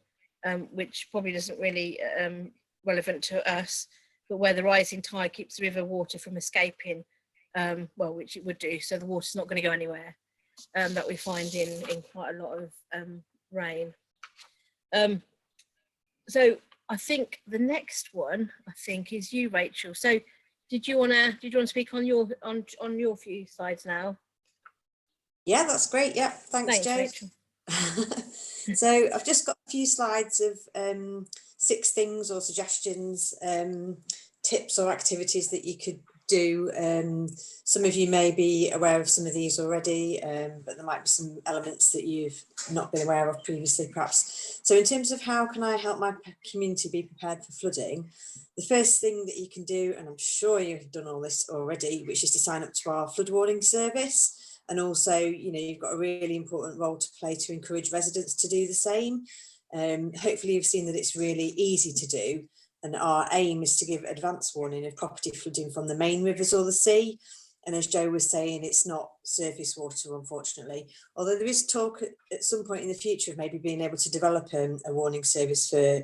which probably doesn't really relevant to us, but where the rising tide keeps the river water from escaping, well, which it would do, so the water's not going to go anywhere, that we find in quite a lot of rain. So I think the next one, is you, Rachel. So did you want to speak on your few slides now? Yeah, that's great. Yeah, thanks Jo. Rachel. So I've just got a few slides of 6 things or suggestions, tips or activities that you could do. Some of you may be aware of some of these already, but there might be some elements that you've not been aware of previously perhaps. So in terms of how can I help my community be prepared for flooding, the first thing that you can do, and I'm sure you've done all this already, which is to sign up to our flood warning service. And also, you've got a really important role to play to encourage residents to do the same. Hopefully you've seen that it's really easy to do. And our aim is to give advance warning of property flooding from the main rivers or the sea. And as Jo was saying, it's not surface water, unfortunately. Although there is talk at some point in the future of maybe being able to develop a warning service for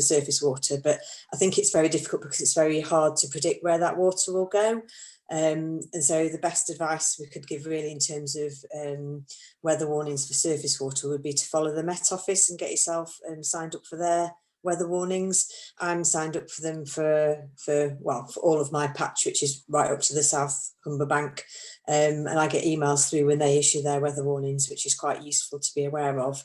surface water. But I think it's very difficult because it's very hard to predict where that water will go. And so the best advice we could give really in terms of weather warnings for surface water would be to follow the Met Office and get yourself signed up for their weather warnings. I'm signed up for them for all of my patch, which is right up to the South Humber Bank, and I get emails through when they issue their weather warnings, which is quite useful to be aware of.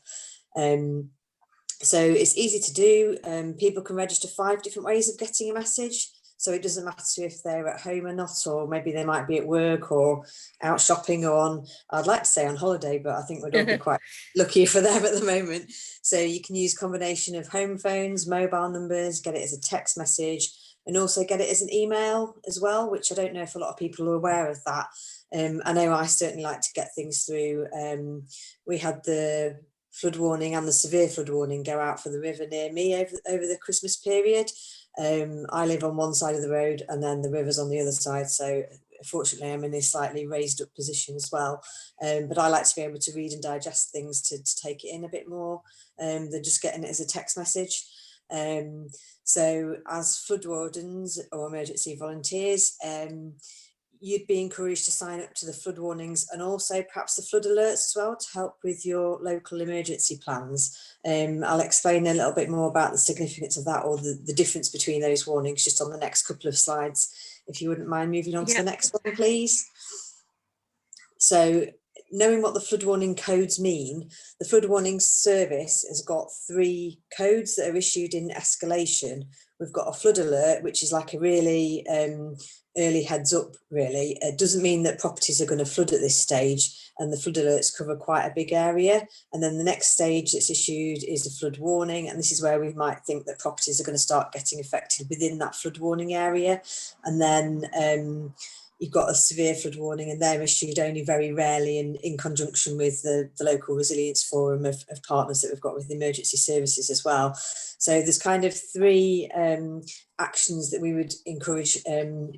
So it's easy to do. People can register 5 different ways of getting a message. So it doesn't matter if they're at home or not, or maybe they might be at work or out shopping or on, I'd like to say on holiday, but I think we'd all be quite lucky for them at the moment. So you can use a combination of home phones, mobile numbers, get it as a text message, and also get it as an email as well, which I don't know if a lot of people are aware of that. I know I certainly like to get things through. We had the flood warning and the severe flood warning go out for the river near me over the Christmas period. I live on one side of the road and then the river's on the other side, so fortunately I'm in a slightly raised up position as well, but I like to be able to read and digest things to take it in a bit more than just getting it as a text message. So as flood wardens or emergency volunteers, you'd be encouraged to sign up to the flood warnings and also perhaps the flood alerts as well to help with your local emergency plans. I'll explain a little bit more about the significance of that, or the difference between those warnings just on the next couple of slides, if you wouldn't mind moving on to the next one, please. So knowing what the flood warning codes mean, the flood warning service has got 3 codes that are issued in escalation. We've got a flood alert, which is like a really early heads up, really. It doesn't mean that properties are going to flood at this stage, and the flood alerts cover quite a big area. And then the next stage that's issued is a flood warning, and this is where we might think that properties are going to start getting affected within that flood warning area. And then you've got a severe flood warning, and they're issued only very rarely in conjunction with the local resilience forum of partners that we've got with the emergency services as well. So there's kind of 3 actions that we would encourage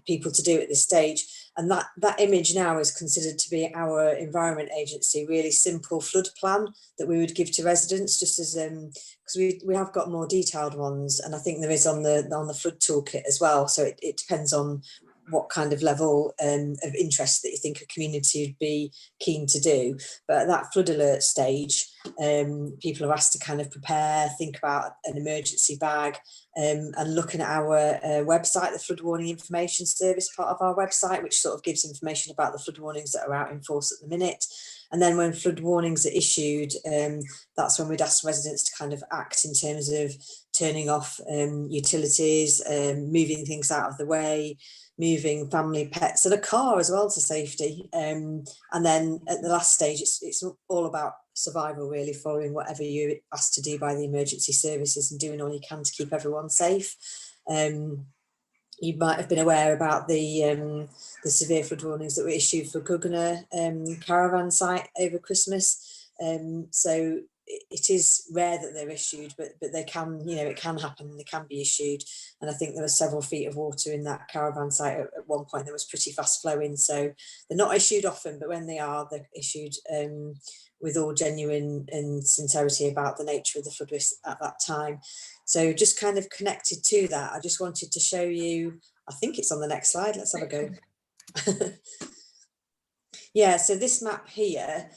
people to do at this stage. And that image now is considered to be our environment agency really simple flood plan that we would give to residents, just as because we have got more detailed ones, and I think there is on the flood toolkit as well. So it depends on what kind of level of interest that you think a community would be keen to do. But at that flood alert stage, people are asked to kind of prepare, think about an emergency bag, and looking at our website, the Flood Warning Information Service part of our website, which sort of gives information about the flood warnings that are out in force at the minute. And then when flood warnings are issued, that's when we'd ask residents to kind of act in terms of turning off utilities, moving things out of the way, moving family pets and a car as well to safety. And then at the last stage, it's all about survival, really, following whatever you're asked to do by the emergency services and doing all you can to keep everyone safe. You might have been aware about the severe flood warnings that were issued for Guggenor caravan site over Christmas. So it is rare that they're issued, but they can, it can happen and they can be issued. And I think there were several feet of water in that caravan site at one point that was pretty fast flowing. So they're not issued often, but when they are, they're issued with all genuine and sincerity about the nature of the flood risk at that time. So just kind of connected to that, I just wanted to show you, I think it's on the next slide, let's have a go. Yeah, so this map here,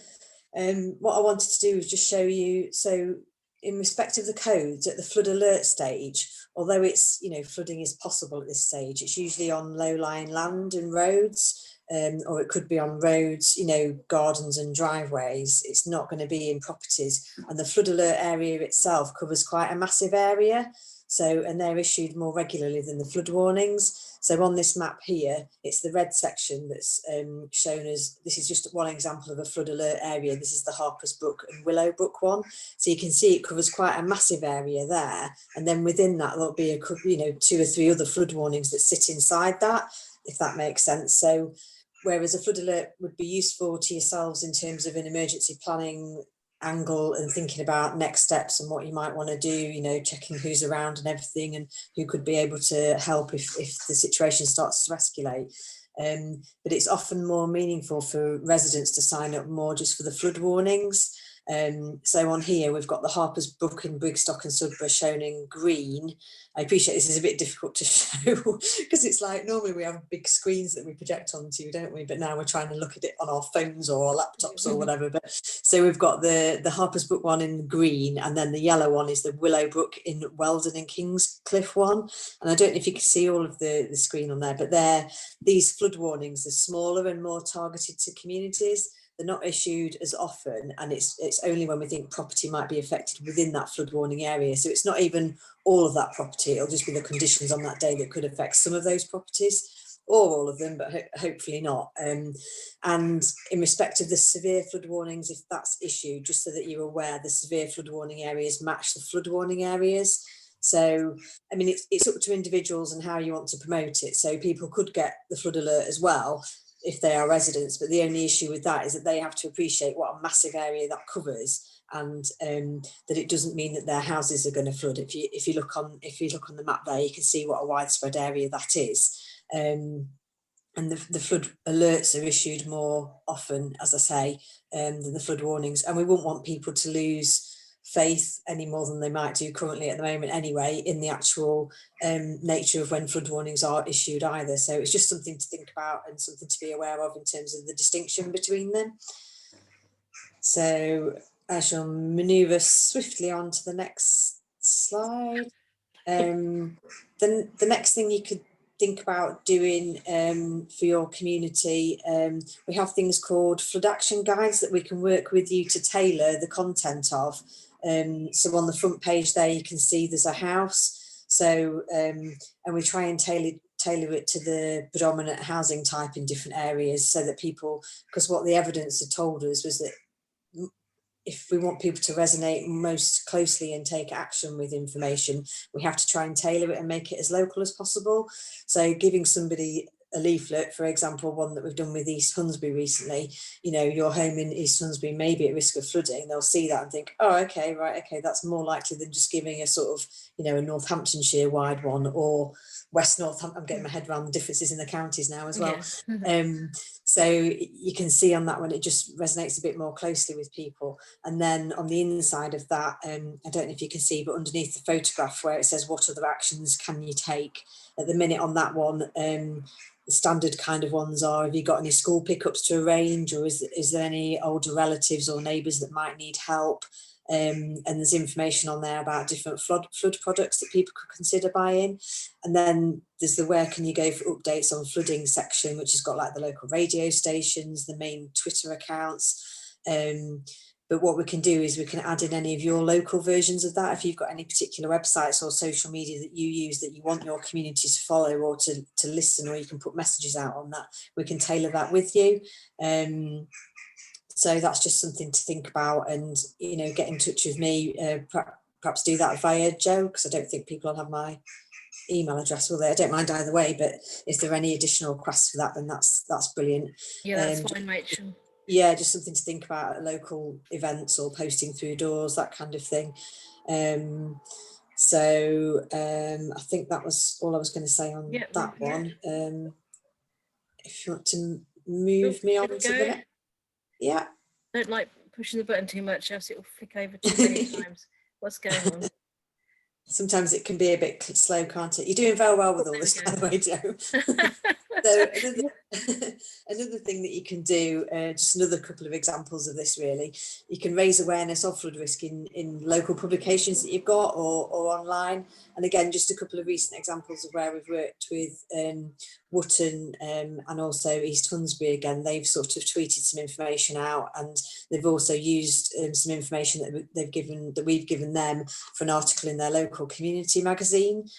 what I wanted to do was just show you, so in respect of the codes at the flood alert stage, although it's, you know, flooding is possible at this stage, it's usually on low-lying land and roads, or it could be on roads, you know, gardens and driveways. It's not going to be in properties. And the flood alert area itself covers quite a massive area. So, and they're issued more regularly than the flood warnings. So on this map here, it's the red section that's shown as, this is just one example of a flood alert area. This is the Harper's Brook and Willowbrook one. So you can see it covers quite a massive area there. And then within that, there'll be, 2 or 3 other flood warnings that sit inside that, if that makes sense. So whereas a flood alert would be useful to yourselves in terms of an emergency planning angle and thinking about next steps and what you might want to do, you know, checking who's around and everything and who could be able to help if the situation starts to escalate. But it's often more meaningful for residents to sign up more just for the flood warnings. So on here, we've got the Harper's Brook in Brigstock and Sudbury shown in green. I appreciate this is a bit difficult to show because it's like normally we have big screens that we project onto, don't we? But now we're trying to look at it on our phones or our laptops or whatever. But so we've got the Harper's Brook one in green, and then the yellow one is the Willowbrook in Weldon and Kingscliff one. And I don't know if you can see all of the screen on there, but these flood warnings are smaller and more targeted to communities. They're not issued as often, and it's only when we think property might be affected within that flood warning area. So it's not even all of that property. It'll just be the conditions on that day that could affect some of those properties, or all of them, but hopefully not. And in respect of the severe flood warnings, if that's issued, just so that you're aware, the severe flood warning areas match the flood warning areas. So, I mean, it's up to individuals and how you want to promote it. So people could get the flood alert as well if they are residents, but the only issue with that is that they have to appreciate what a massive area that covers, and that it doesn't mean that their houses are going to flood. If you look on the map there, you can see what a widespread area that is. And the flood alerts are issued more often, as I say, than the flood warnings. And we wouldn't want people to lose faith any more than they might do currently at the moment anyway in the actual nature of when flood warnings are issued either. So it's just something to think about and something to be aware of in terms of the distinction between them. So I shall manoeuvre swiftly on to the next slide. Then the next thing you could think about doing for your community, we have things called flood action guides that we can work with you to tailor the content of. So on the front page there, you can see there's a house. So, and we try and tailor it to the predominant housing type in different areas so that people, because what the evidence had told us was that if we want people to resonate most closely and take action with information, we have to try and tailor it and make it as local as possible. So giving somebody a leaflet, for example, one that we've done with East Hunsbury recently, you know, your home in East Hunsbury may be at risk of flooding, they'll see that and think, oh, okay, right, okay, that's more likely than just giving a sort of, you know, a Northamptonshire wide one, or West Northampton. I'm getting my head around the differences in the counties now as well. Yeah. So you can see on that one, it just resonates a bit more closely with people. And then on the inside of that, I don't know if you can see, but underneath the photograph where it says what other actions can you take, at the minute on that one, the standard kind of ones are, have you got any school pickups to arrange, or is there any older relatives or neighbours that might need help? And there's information on there about different flood products that people could consider buying. And then there's the where can you go for updates on flooding section, which has got like the local radio stations, the main Twitter accounts. But what we can do is we can add in any of your local versions of that. If you've got any particular websites or social media that you use that you want your community to follow or to listen, or you can put messages out on that, we can tailor that with you. So that's just something to think about, and, you know, get in touch with me, perhaps do that via Joe, because I don't think people will have my email address, will they? I don't mind either way, but if there are any additional requests for that, then that's brilliant. Yeah, that's fine, Rachel. Yeah, just something to think about at local events or posting through doors, that kind of thing. So I think that was all I was going to say on that one. If you want to move me on to the next. Yeah. Don't like pushing the button too much, else it will flick over too many times. What's going on? Sometimes it can be a bit slow, can't it? You're doing very well with all this, by the way, Joe. So another thing that you can do, just another couple of examples of this really, you can raise awareness of flood risk in local publications that you've got or online. And again, just a couple of recent examples of where we've worked with Wootton and also East Hunsbury. Again, they've sort of tweeted some information out, and they've also used some information that we've given them for an article in their local community magazine.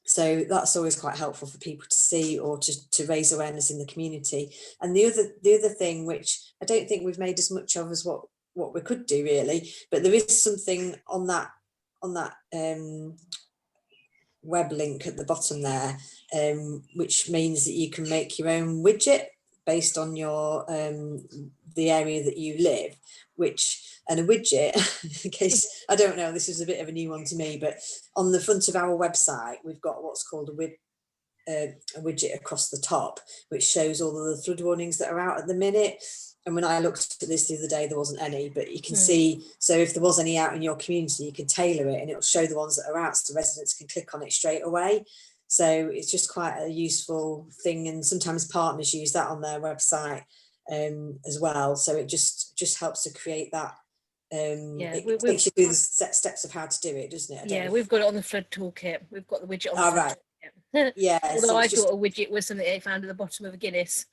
So that's always quite helpful for people to see or to raise awareness in the community. And the other thing, which I don't think we've made as much of as what we could do really, but there is something on that web link at the bottom there, which means that you can make your own widget based on your the area that you live, and a widget, in case, I don't know, this is a bit of a new one to me, but on the front of our website, we've got what's called a widget across the top, which shows all of the flood warnings that are out at the minute. And when I looked at this the other day, there wasn't any, but you can see, so if there was any out in your community, you can tailor it and it'll show the ones that are out so residents can click on it straight away. So it's just quite a useful thing. And sometimes partners use that on their website as well. So it just helps to create that. It takes you through the steps of how to do it, doesn't it? Yeah, we've got it on the flood toolkit. We've got the widget on the flood toolkit. Yeah. Although so I just, thought a widget was something they found at the bottom of a Guinness.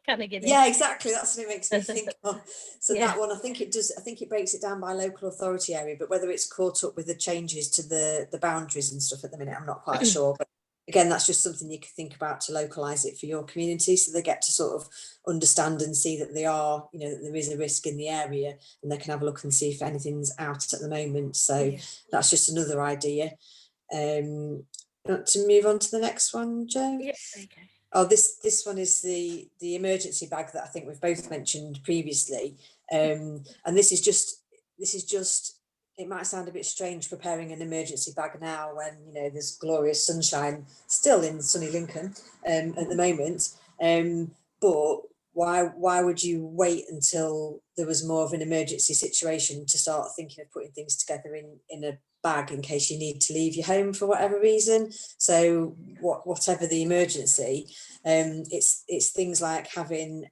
Can of Guinness. yeah, exactly. That's what it makes me think of. So Yeah. that one, I think it breaks it down by local authority area, but whether it's caught up with the changes to the boundaries and stuff at the minute, I'm not quite sure. But again, that's just something you can think about to localize it for your community, so they get to sort of understand and see that that there is a risk in the area, and they can have a look and see if anything's out at the moment. So that's just another idea. Want to move on to the next one, Jo? Yeah, okay. Oh, this one is the emergency bag that I think we've both mentioned previously, and this is just it might sound a bit strange preparing an emergency bag now when there's glorious sunshine still in sunny Lincoln at the moment, but why would you wait until there was more of an emergency situation to start thinking of putting things together in a bag in case you need to leave your home for whatever reason? So whatever the emergency, it's things like having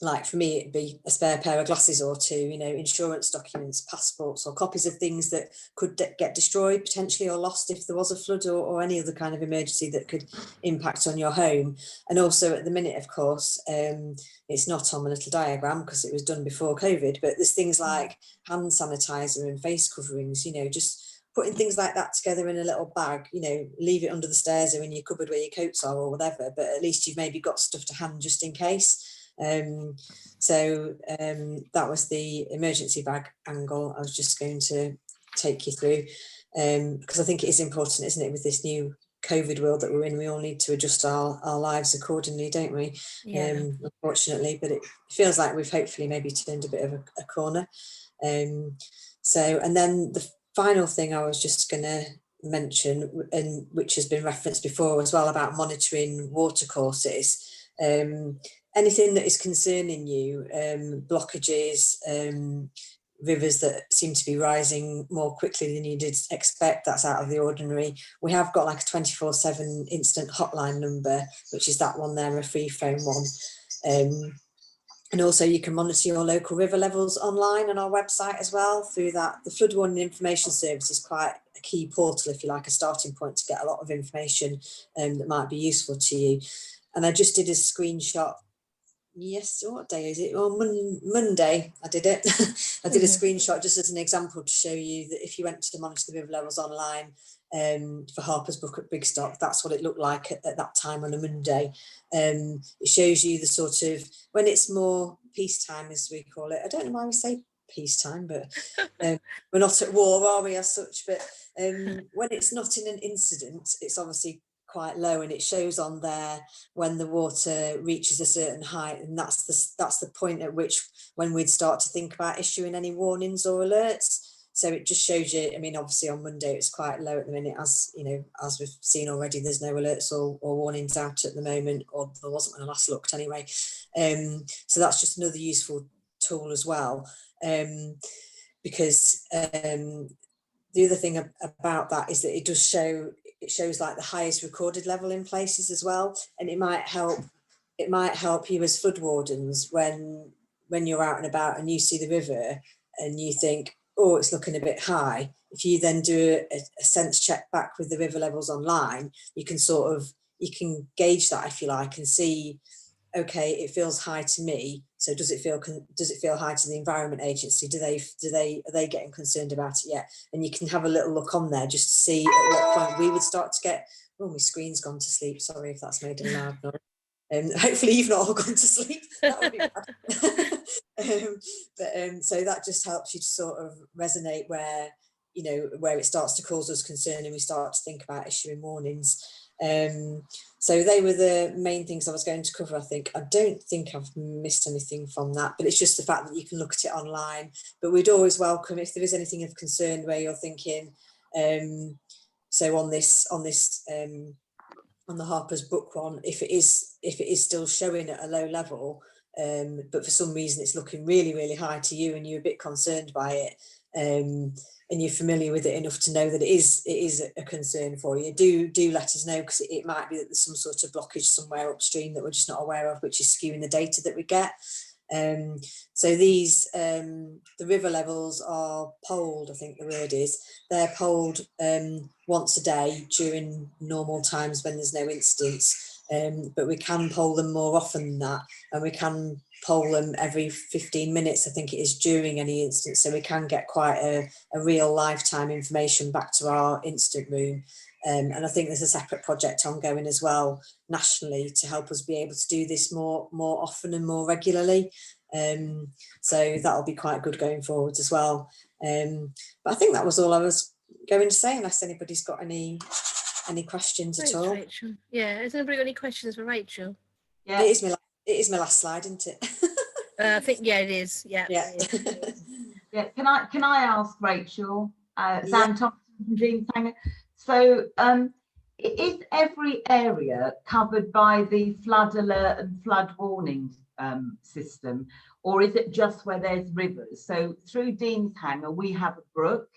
like for me it'd be a spare pair of glasses or two, insurance documents, passports, or copies of things that could get destroyed potentially or lost if there was a flood or any other kind of emergency that could impact on your home. And also at the minute, of course, it's not on my little diagram because it was done before COVID, but there's things like hand sanitizer and face coverings, just putting things like that together in a little bag, leave it under the stairs or in your cupboard where your coats are or whatever, but at least you've maybe got stuff to hand just in case. So that was the emergency bag angle I was just going to take you through, because I think it is important, isn't it, with this new COVID world that we're in, we all need to adjust our lives accordingly, don't we? Unfortunately, but it feels like we've hopefully maybe turned a bit of a corner. So, and then the final thing I was just going to mention, and which has been referenced before as well, about monitoring water courses. Anything that is concerning you, blockages, rivers that seem to be rising more quickly than you did expect, that's out of the ordinary. We have got like a 24/7 instant hotline number, which is that one there, a free phone one. And also you can monitor your local river levels online on our website as well through that. The Flood Warning Information Service is quite a key portal, if you like, a starting point to get a lot of information that might be useful to you. And I just did a screenshot. Yes, what day is it? Well, Monday I did it. I did a screenshot just as an example to show you that if you went to monitor the river levels online for Harper's Brook at Brigstock, that's what it looked like at that time on a Monday. It shows you the sort of, when it's more peacetime, as we call it. I don't know why we say peacetime, but we're not at war, are we, as such? But when it's not in an incident, it's obviously quite low, and it shows on there when the water reaches a certain height, and that's the point at which when we'd start to think about issuing any warnings or alerts. So it just shows you, I mean, obviously on Monday it's quite low at the minute, as you know, as we've seen already, there's no alerts or warnings out at the moment, or there wasn't when I last looked anyway. So that's just another useful tool as well, because the other thing about that is that it does show it shows like the highest recorded level in places as well, and it might help you as flood wardens when you're out and about and you see the river and you think, oh, it's looking a bit high. If you then do a sense check back with the river levels online, you can gauge that, if you like, and see, okay, it feels high to me. So does it feel high to the Environment Agency? Are they getting concerned about it yet? And you can have a little look on there just to see at what point we would start to get. Oh, my screen's gone to sleep. Sorry if that's made a loud noise. Hopefully you've not all gone to sleep. That would be bad. So that just helps you to sort of resonate where it starts to cause us concern and we start to think about issuing warnings. So they were the main things I was going to cover, I think. I don't think I've missed anything from that, but it's just the fact that you can look at it online. But we'd always welcome if there is anything of concern where you're thinking, so on the Harper's Book one, if it is still showing at a low level, but for some reason it's looking really, really high to you and you're a bit concerned by it, and you're familiar with it enough to know that it is a concern for you, do let us know, because it might be that there's some sort of blockage somewhere upstream that we're just not aware of, which is skewing the data that we get. So these the river levels are polled, I think the word is. They're polled once a day during normal times when there's no incidents, but we can poll them more often than that, and we can poll them every 15 minutes, I think it is, during any instance, so we can get quite a real lifetime information back to our incident room. And I think there's a separate project ongoing as well nationally to help us be able to do this more often and more regularly. So that'll be quite good going forward as well. But I think that was all I was going to say, unless anybody's got any questions at all. Rachel. Yeah, has anybody got any questions for Rachel? Yeah, it is my last slide, isn't it? I think it is. Yeah. Yeah. Yeah. Can I ask Rachel? Sam Thompson from Dean Sanger. So is every area covered by the flood alert and flood warning system, or is it just where there's rivers? So through Dean's Hanger we have a brook,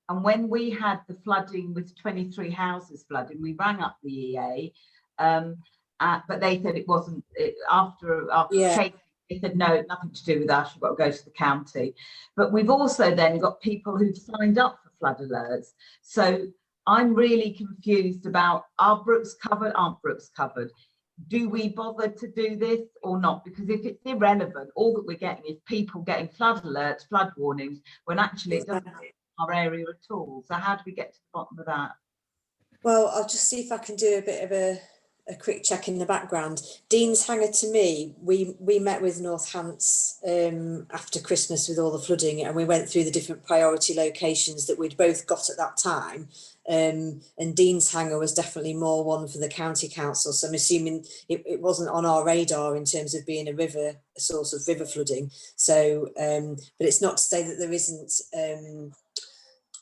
and when we had the flooding with 23 houses flooding, we rang up the EA, but they said it wasn't, after chasing, they said no, nothing to do with us, you've got to go to the county. But we've also then got people who've signed up for flood alerts. So I'm really confused about, are brooks covered, aren't brooks covered? Do we bother to do this or not? Because if it's irrelevant, all that we're getting is people getting flood alerts, flood warnings, when actually it doesn't affect our area at all. So how do we get to the bottom of that? Well, I'll just see if I can do a bit of a quick check in the background. Dean's Hanger, to me, we met with Northants after Christmas with all the flooding, and we went through the different priority locations that we'd both got at that time. And Dean's Hanger was definitely more one for the county council. So I'm assuming it wasn't on our radar in terms of being a source of river flooding. So, but it's not to say that there isn't.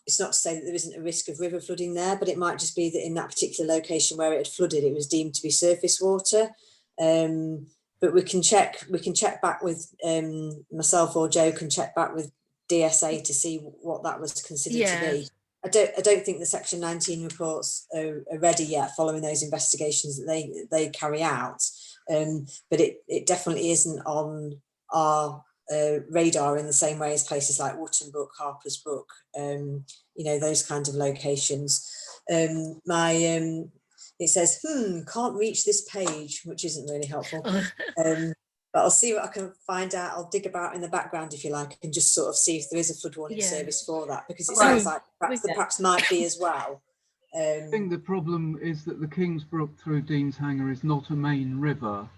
It's not to say that there isn't a risk of river flooding there, but it might just be that in that particular location where it had flooded, it was deemed to be surface water. But we can check back with myself, or Joe can check back with DSA to see what that was considered to be. I don't think the Section 19 reports are ready yet, following those investigations that they carry out. But it definitely isn't on our radar in the same way as places like Wootton Brook, Harper's Brook, those kinds of locations. It says, can't reach this page, which isn't really helpful. But I'll see what I can find out. I'll dig about in the background, if you like, and just sort of see if there is a flood warning service for that, because it sounds like perhaps might be as well. I think the problem is that the Kings Brook through Dean's Hanger is not a main river.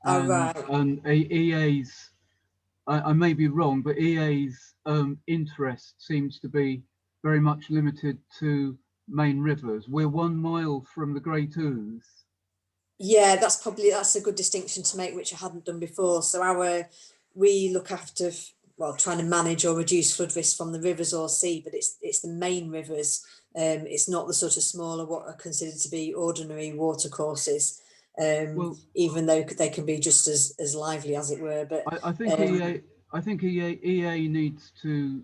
And EA's, I may be wrong, but EA's interest seems to be very much limited to main rivers. We're 1 mile from the Great Ouse. Yeah, that's a good distinction to make, which I hadn't done before. So we look after, trying to manage or reduce flood risk from the rivers or sea, but it's the main rivers. It's not the sort of smaller, what are considered to be ordinary water courses, even though they can be just as lively, as it were. But I think EA needs to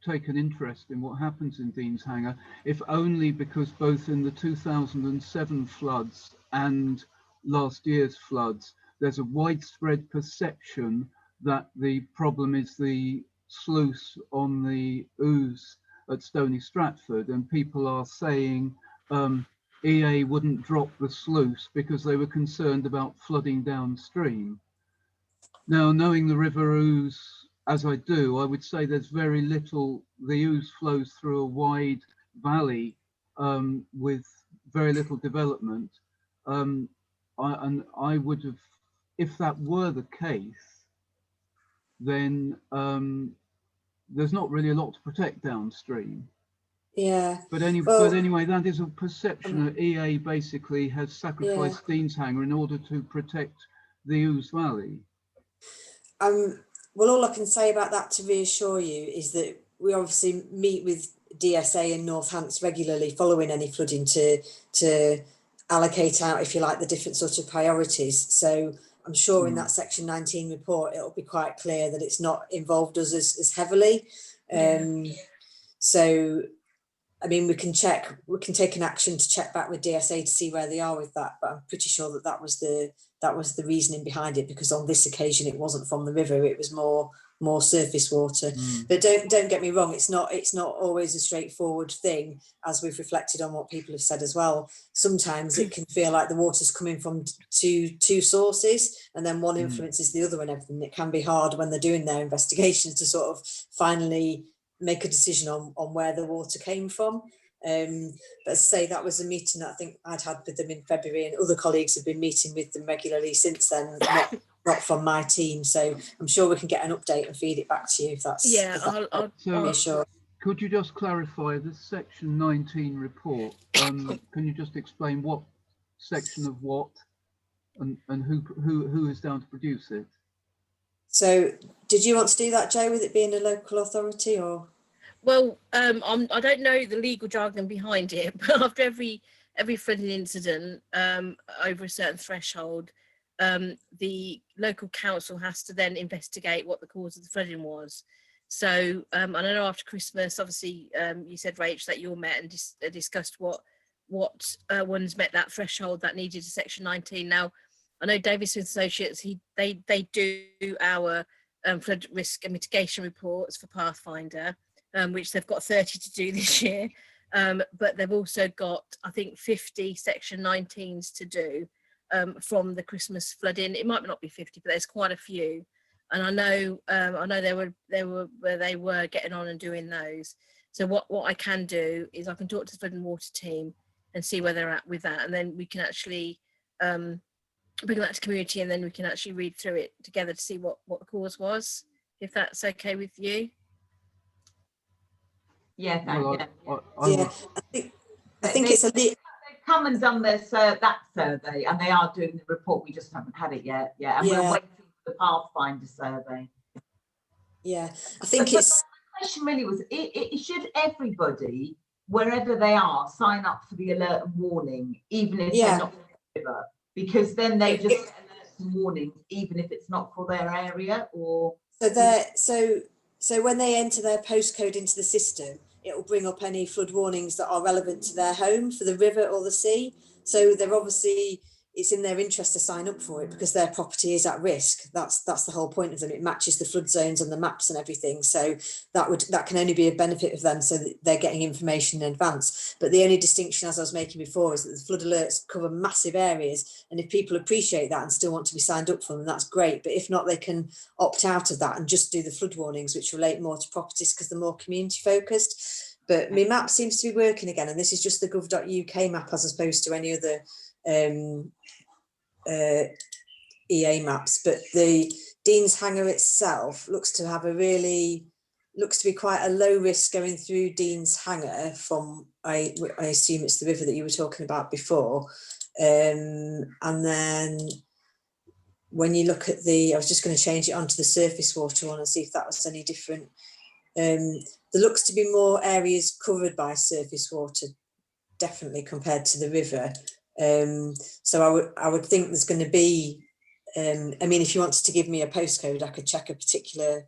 take an interest in what happens in Dean's Hanger, if only because both in the 2007 floods and last year's floods, there's a widespread perception that the problem is the sluice on the Ouse at Stony Stratford, and people are saying EA wouldn't drop the sluice because they were concerned about flooding downstream. Now, knowing the River Ouse as I do, I would say there's very little. The Ouse flows through a wide valley with very little development. I would have, if that were the case, then there's not really a lot to protect downstream. Yeah. But anyway, that is a perception that EA basically has sacrificed Dean's Hanger in order to protect the Ouse Valley. Well, all I can say about that to reassure you is that we obviously meet with DSA and North Hants regularly following any flooding to allocate out, if you like, the different sort of priorities. So I'm sure in that Section 19 report, it'll be quite clear that it's not involved us as heavily. So, I mean, we can take an action to check back with DSA to see where they are with that, but I'm pretty sure that that was the reasoning behind it, because on this occasion it wasn't from the river, it was more surface water. But don't get me wrong, it's not always a straightforward thing, as we've reflected on what people have said as well. Sometimes it can feel like the water's coming from two sources, and then one influences the other and everything. It can be hard when they're doing their investigations to sort of finally make a decision on where the water came from. But as I say, that was a meeting that I think I'd had with them in February, and other colleagues have been meeting with them regularly since then, not from my team. So I'm sure we can get an update and feed it back to you if that's So could you just clarify the Section 19 report? Can you just explain what section of what and who is down to produce it? So did you want to do that, Joe, with it being a local authority, or? Well, I don't know the legal jargon behind it, but after every flooding incident over a certain threshold, the local council has to then investigate what the cause of the flooding was. So I know after Christmas, obviously, you said, Rach, that you all met and discussed what ones met that threshold that needed a Section 19. Now, I know Davis Smith Associates, they do our flood risk and mitigation reports for Pathfinder, which they've got 30 to do this year. But they've also got, I think, 50 Section 19s to do from the Christmas flooding. It might not be 50, but there's quite a few. And I know they were getting on and doing those. So what I can do is I can talk to the Flood and Water team and see where they're at with that, and then we can actually bring that to community, and then we can actually read through it together to see what the cause was, if that's okay with you. Yeah, I think it's a they've come and done that survey, and they are doing the report. We just haven't had it yet. And we're waiting for the Pathfinder survey. Yeah, I think but the question really was: should everybody, wherever they are, sign up for the alert and warning, even if they're not from the river? Because then they just get alerts and warnings, even if it's not for their area, or so when they enter their postcode into the system, it will bring up any flood warnings that are relevant to their home for the river or the sea. So they're obviously, it's in their interest to sign up for it because their property is at risk. That's the whole point of them. It matches the flood zones and the maps and everything. So that can only be a benefit of them, so that they're getting information in advance. But the only distinction, as I was making before, is that the flood alerts cover massive areas. And if people appreciate that and still want to be signed up for them, that's great. But if not, they can opt out of that and just do the flood warnings, which relate more to properties because they're more community focused. But my map seems to be working again. And this is just the gov.uk map as opposed to any other EA maps, but the Dean's Hanger itself looks to be quite a low risk going through Dean's Hanger from, I assume it's the river that you were talking about before. And then when you look at I was just going to change it onto the surface water one and see if that was any different. There looks to be more areas covered by surface water, definitely, compared to the river. So I would think there's going to be, I mean, if you wanted to give me a postcode, I could check a particular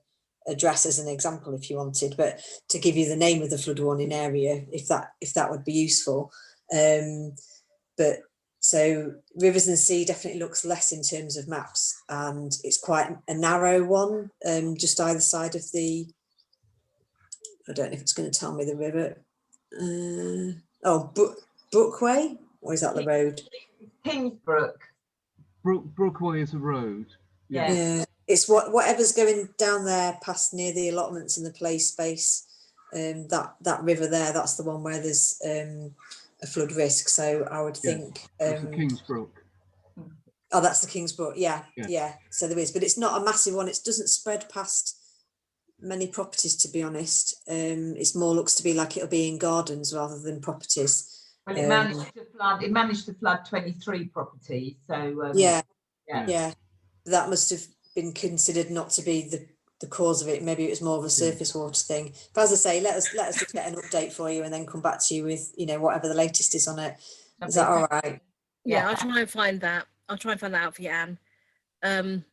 address as an example if you wanted, but to give you the name of the flood warning area, if that would be useful. But so Rivers and Sea definitely looks less in terms of maps, and it's quite a narrow one, just either side of the, I don't know if it's going to tell me the river. Brookway, or is that the road? Kingsbrook. Brookway is a road. Yeah, it's whatever's going down there past near the allotments and the play space. That river there, that's the one where there's a flood risk. So I would think that's the Kingsbrook. Oh, that's the Kingsbrook. Yeah. So there is, but it's not a massive one. It doesn't spread past many properties, to be honest. It's more looks to be like it'll be in gardens rather than properties. Well, it managed to flood. It managed to flood 23 properties. So yeah. That must have been considered not to be the cause of it. Maybe it was more of a surface water thing. But as I say, let us just get an update for you and then come back to you with whatever the latest is on it. Is that all right? Yeah, I'll try and find that. I'll try and find that out for you, Anne.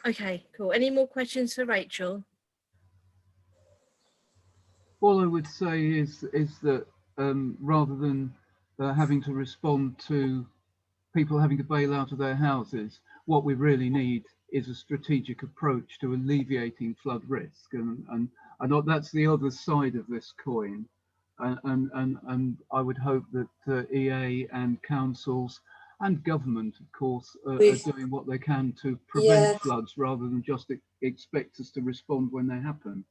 Okay, cool. Any more questions for Rachel? All I would say is that rather than having to respond to people having to bail out of their houses, what we really need is a strategic approach to alleviating flood risk, and that's the other side of this coin. And I would hope that EA and councils and government, of course, are doing what they can to prevent floods rather than just expect us to respond when they happen.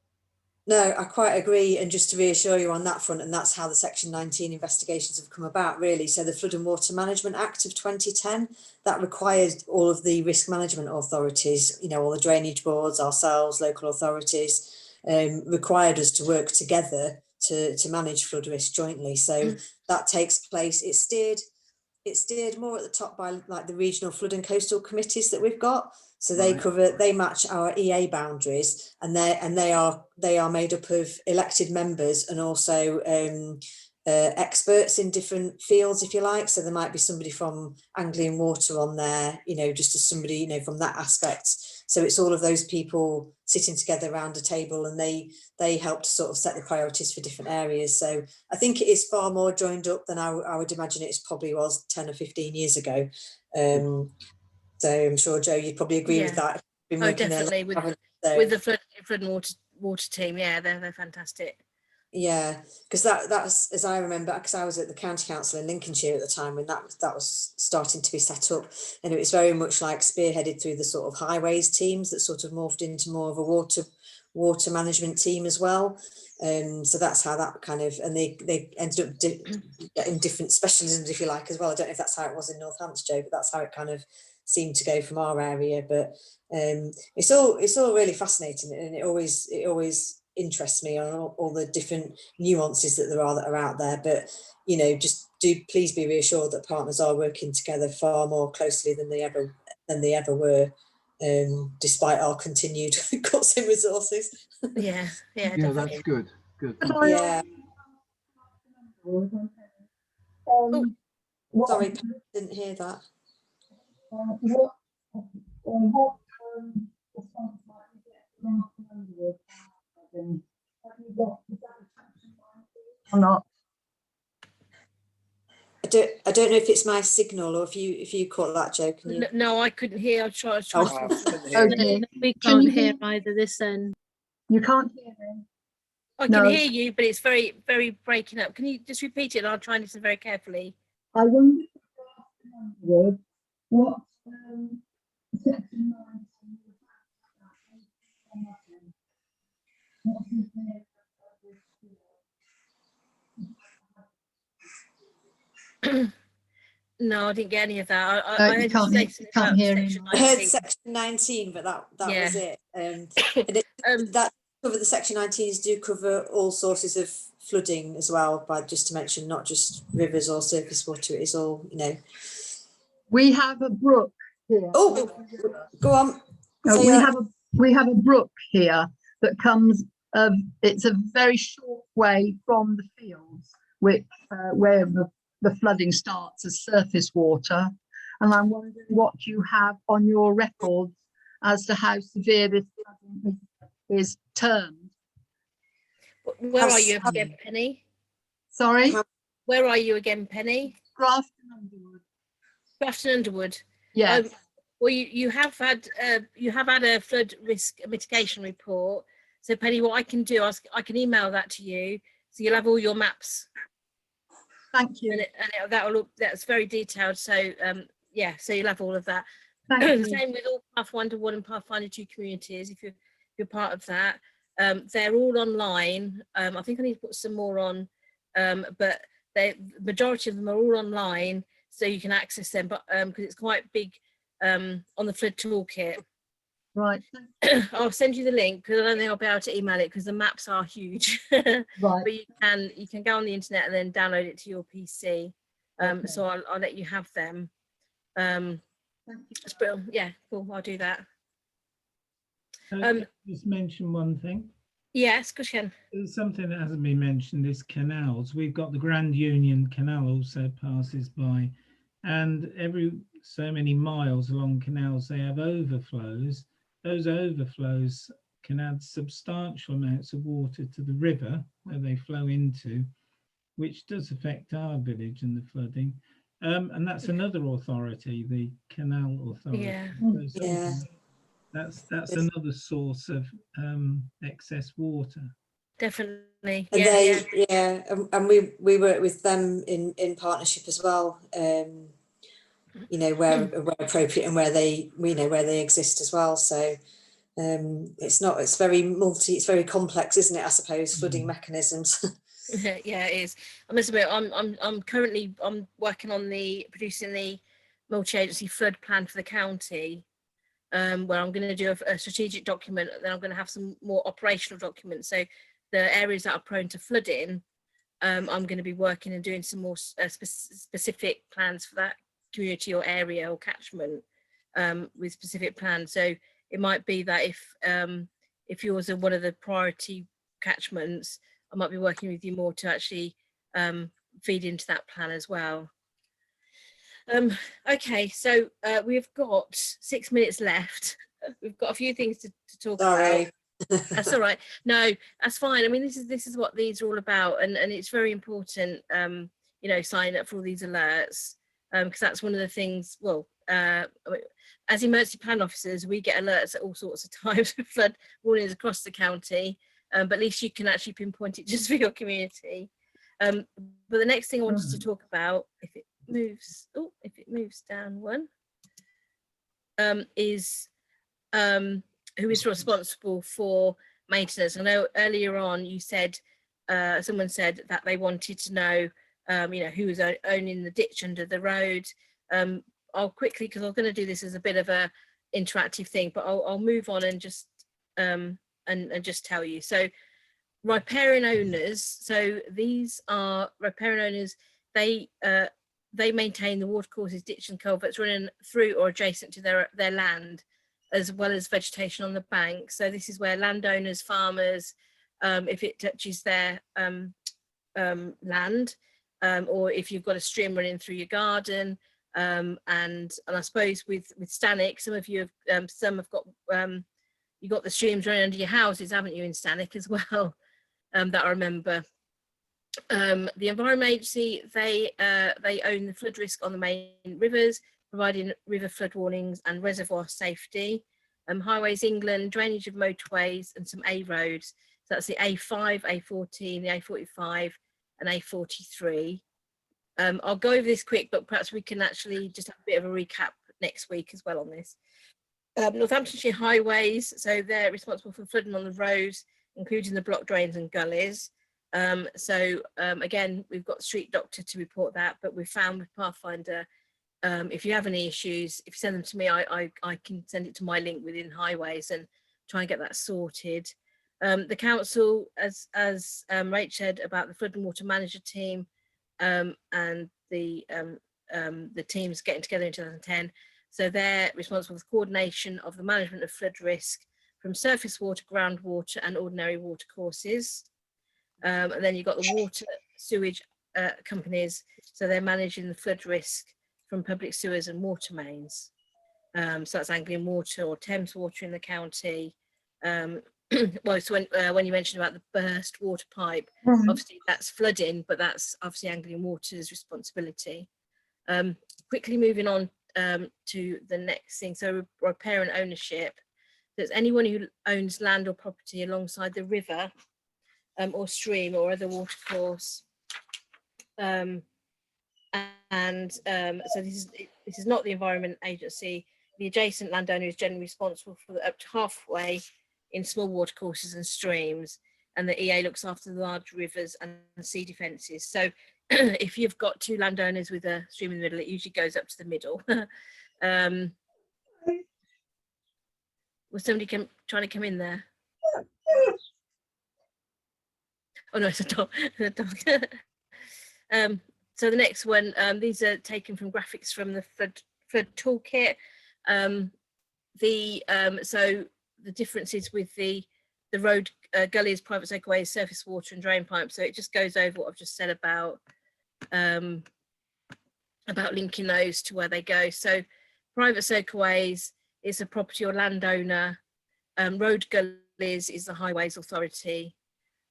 No, I quite agree. And just to reassure you on that front, and that's how the Section 19 investigations have come about, really. So the Flood and Water Management Act of 2010, that required all of the risk management authorities, all the drainage boards, ourselves, local authorities, required us to work together to manage flood risk jointly. So that takes place. It's steered more at the top by like the regional flood and coastal committees that we've got. So they match our EA boundaries, and they are made up of elected members and also experts in different fields, if you like. So there might be somebody from Anglian Water on there, just as somebody, from that aspect. So it's all of those people sitting together around a table, and they help to sort of set the priorities for different areas. So I think it is far more joined up than I would imagine it probably was 10 or 15 years ago. So I'm sure, Joe, you'd probably agree with that. Been working definitely there, with the flood and water team. Yeah, they're fantastic. Yeah, because that's, as I remember, because I was at the county council in Lincolnshire at the time when that was starting to be set up, and it was very much like spearheaded through the sort of highways teams that sort of morphed into more of a water management team as well. So that's how that kind of, and they ended up getting different specialisms, if you like, as well. I don't know if that's how it was in Northamptonshire, but that's how it kind of seemed to go from our area. But it's all really fascinating, and it always interests me on all the different nuances that are out there. But just please be reassured that partners are working together far more closely than they ever were, despite our continued cuts in resources. Yeah, that's good. Yeah. Sorry, didn't hear that. Or not? I don't know if it's my signal or if you caught that, Joe. Can you? No, I couldn't hear. I tried. Okay. We can't hear either this end. You can't hear me? I can hear you, but it's very, very breaking up. Can you just repeat it? And I'll try and listen very carefully. I wonder what section 19. No, I didn't get any of that. I heard section 19, but that was it. That cover the section 19s do cover all sources of flooding as well, but just to mention, not just rivers or surface water. It is all, We have a brook here. Oh, go on. We have a brook here that comes. It's a very short way from the fields, where the flooding starts as surface water. And I'm wondering what you have on your records as to how severe this flooding is termed. Where are you again, Penny? Sorry? Where are you again, Penny? Grafton Underwood. Grafton Underwood. Yes. Well, you have had a flood risk mitigation report. So Penny, what I can do, I can email that to you, so you'll have all your maps. Thank you. And that's very detailed. So yeah, so you'll have all of that. Thank you. Same with all Pathfinder 1 and Pathfinder 2 communities. If you're part of that, they're all online. I think I need to put some more on, but the majority of them are all online, so you can access them. But because it's quite big on the flood toolkit. Right. I'll send you the link, because I don't think I'll be able to email it because the maps are huge. Right. But you can go on the internet and then download it to your PC. Okay. So I'll let you have them. Yeah, cool. I'll do that. Just mention one thing. Yes, good. There's something that hasn't been mentioned is canals. We've got the Grand Union Canal also passes by, and every so many miles along canals they have overflows. Those overflows can add substantial amounts of water to the river where they flow into, which does affect our village and the flooding. And that's another authority, the Canal Authority. Yeah. That's another source of excess water. Definitely. And and we work with them in partnership as well. You know, where appropriate and where they exist as well. So it's very complex, isn't it? I suppose flooding mechanisms. Yeah, it is. I must admit, I'm currently working on producing the multi-agency flood plan for the county, where I'm going to do a strategic document. Then I'm going to have some more operational documents. So the areas that are prone to flooding, I'm going to be working and doing some more specific plans for that community or area or catchment, with specific plans. So it might be that if yours are one of the priority catchments, I might be working with you more to actually feed into that plan as well. Okay, so we've got 6 minutes left. We've got a few things to talk about. That's all right. No, that's fine. I mean, this is what these are all about, and it's very important, you know, signing up for all these alerts, because that's one of the things. Well, as emergency plan officers, we get alerts at all sorts of times with flood warnings across the county. But at least you can actually pinpoint it just for your community. But the next thing I wanted to talk about, if it moves down one, is who is responsible for maintenance. I know earlier on you said, someone said that they wanted to know, you know, who was owning the ditch under the road. I'll quickly, because I'm going to do this as a bit of a interactive thing, but I'll move on and just and just tell you. So riparian owners, so these are riparian owners, they maintain the watercourses, ditch and culverts running through or adjacent to their land, as well as vegetation on the bank. So this is where landowners, farmers, if it touches their land, or if you've got a stream running through your garden, and I suppose with Stannick, some of you have got you got the streams running under your houses, haven't you, in Stannick as well, that I remember. The Environment Agency, they own the flood risk on the main rivers, providing river flood warnings and reservoir safety. Highways England, drainage of motorways and some A roads. So that's the A5, A14, the A45 and A43. I'll go over this quick, but perhaps we can actually just have a bit of a recap next week as well on this. Northamptonshire Highways, so they're responsible for flooding on the roads, including the block drains and gullies. Again, we've got Street Doctor to report that, but we found with Pathfinder, if you have any issues, if you send them to me, I can send it to my link within Highways and try and get that sorted. The council, as Rach said about the flood and water manager team, and the teams getting together in 2010. So they're responsible for the coordination of the management of flood risk from surface water, groundwater and ordinary water courses. And then you've got the water sewage companies. So they're managing the flood risk from public sewers and water mains. So that's Anglian Water or Thames Water in the county. well, so when you mentioned about the burst water pipe, obviously that's flooding, but that's obviously Anglian Water's responsibility. Quickly moving on to the next thing. So repair and ownership. There's anyone who owns land or property alongside the river or stream or other watercourse. So this is not the Environment Agency. The adjacent landowner is generally responsible for up to halfway in small watercourses and streams, and the EA looks after the large rivers and sea defences. So if you've got two landowners with a stream in the middle, it usually goes up to the middle. Was somebody trying to come in there? Oh no, it's a dog. So the next one, these are taken from graphics from the flood toolkit. So the differences with the road, gullies, private soakaways, surface water and drain pipes. So it just goes over what I've just said about linking those to where they go. So private soakaways is a property or landowner. Road gullies is the Highways Authority.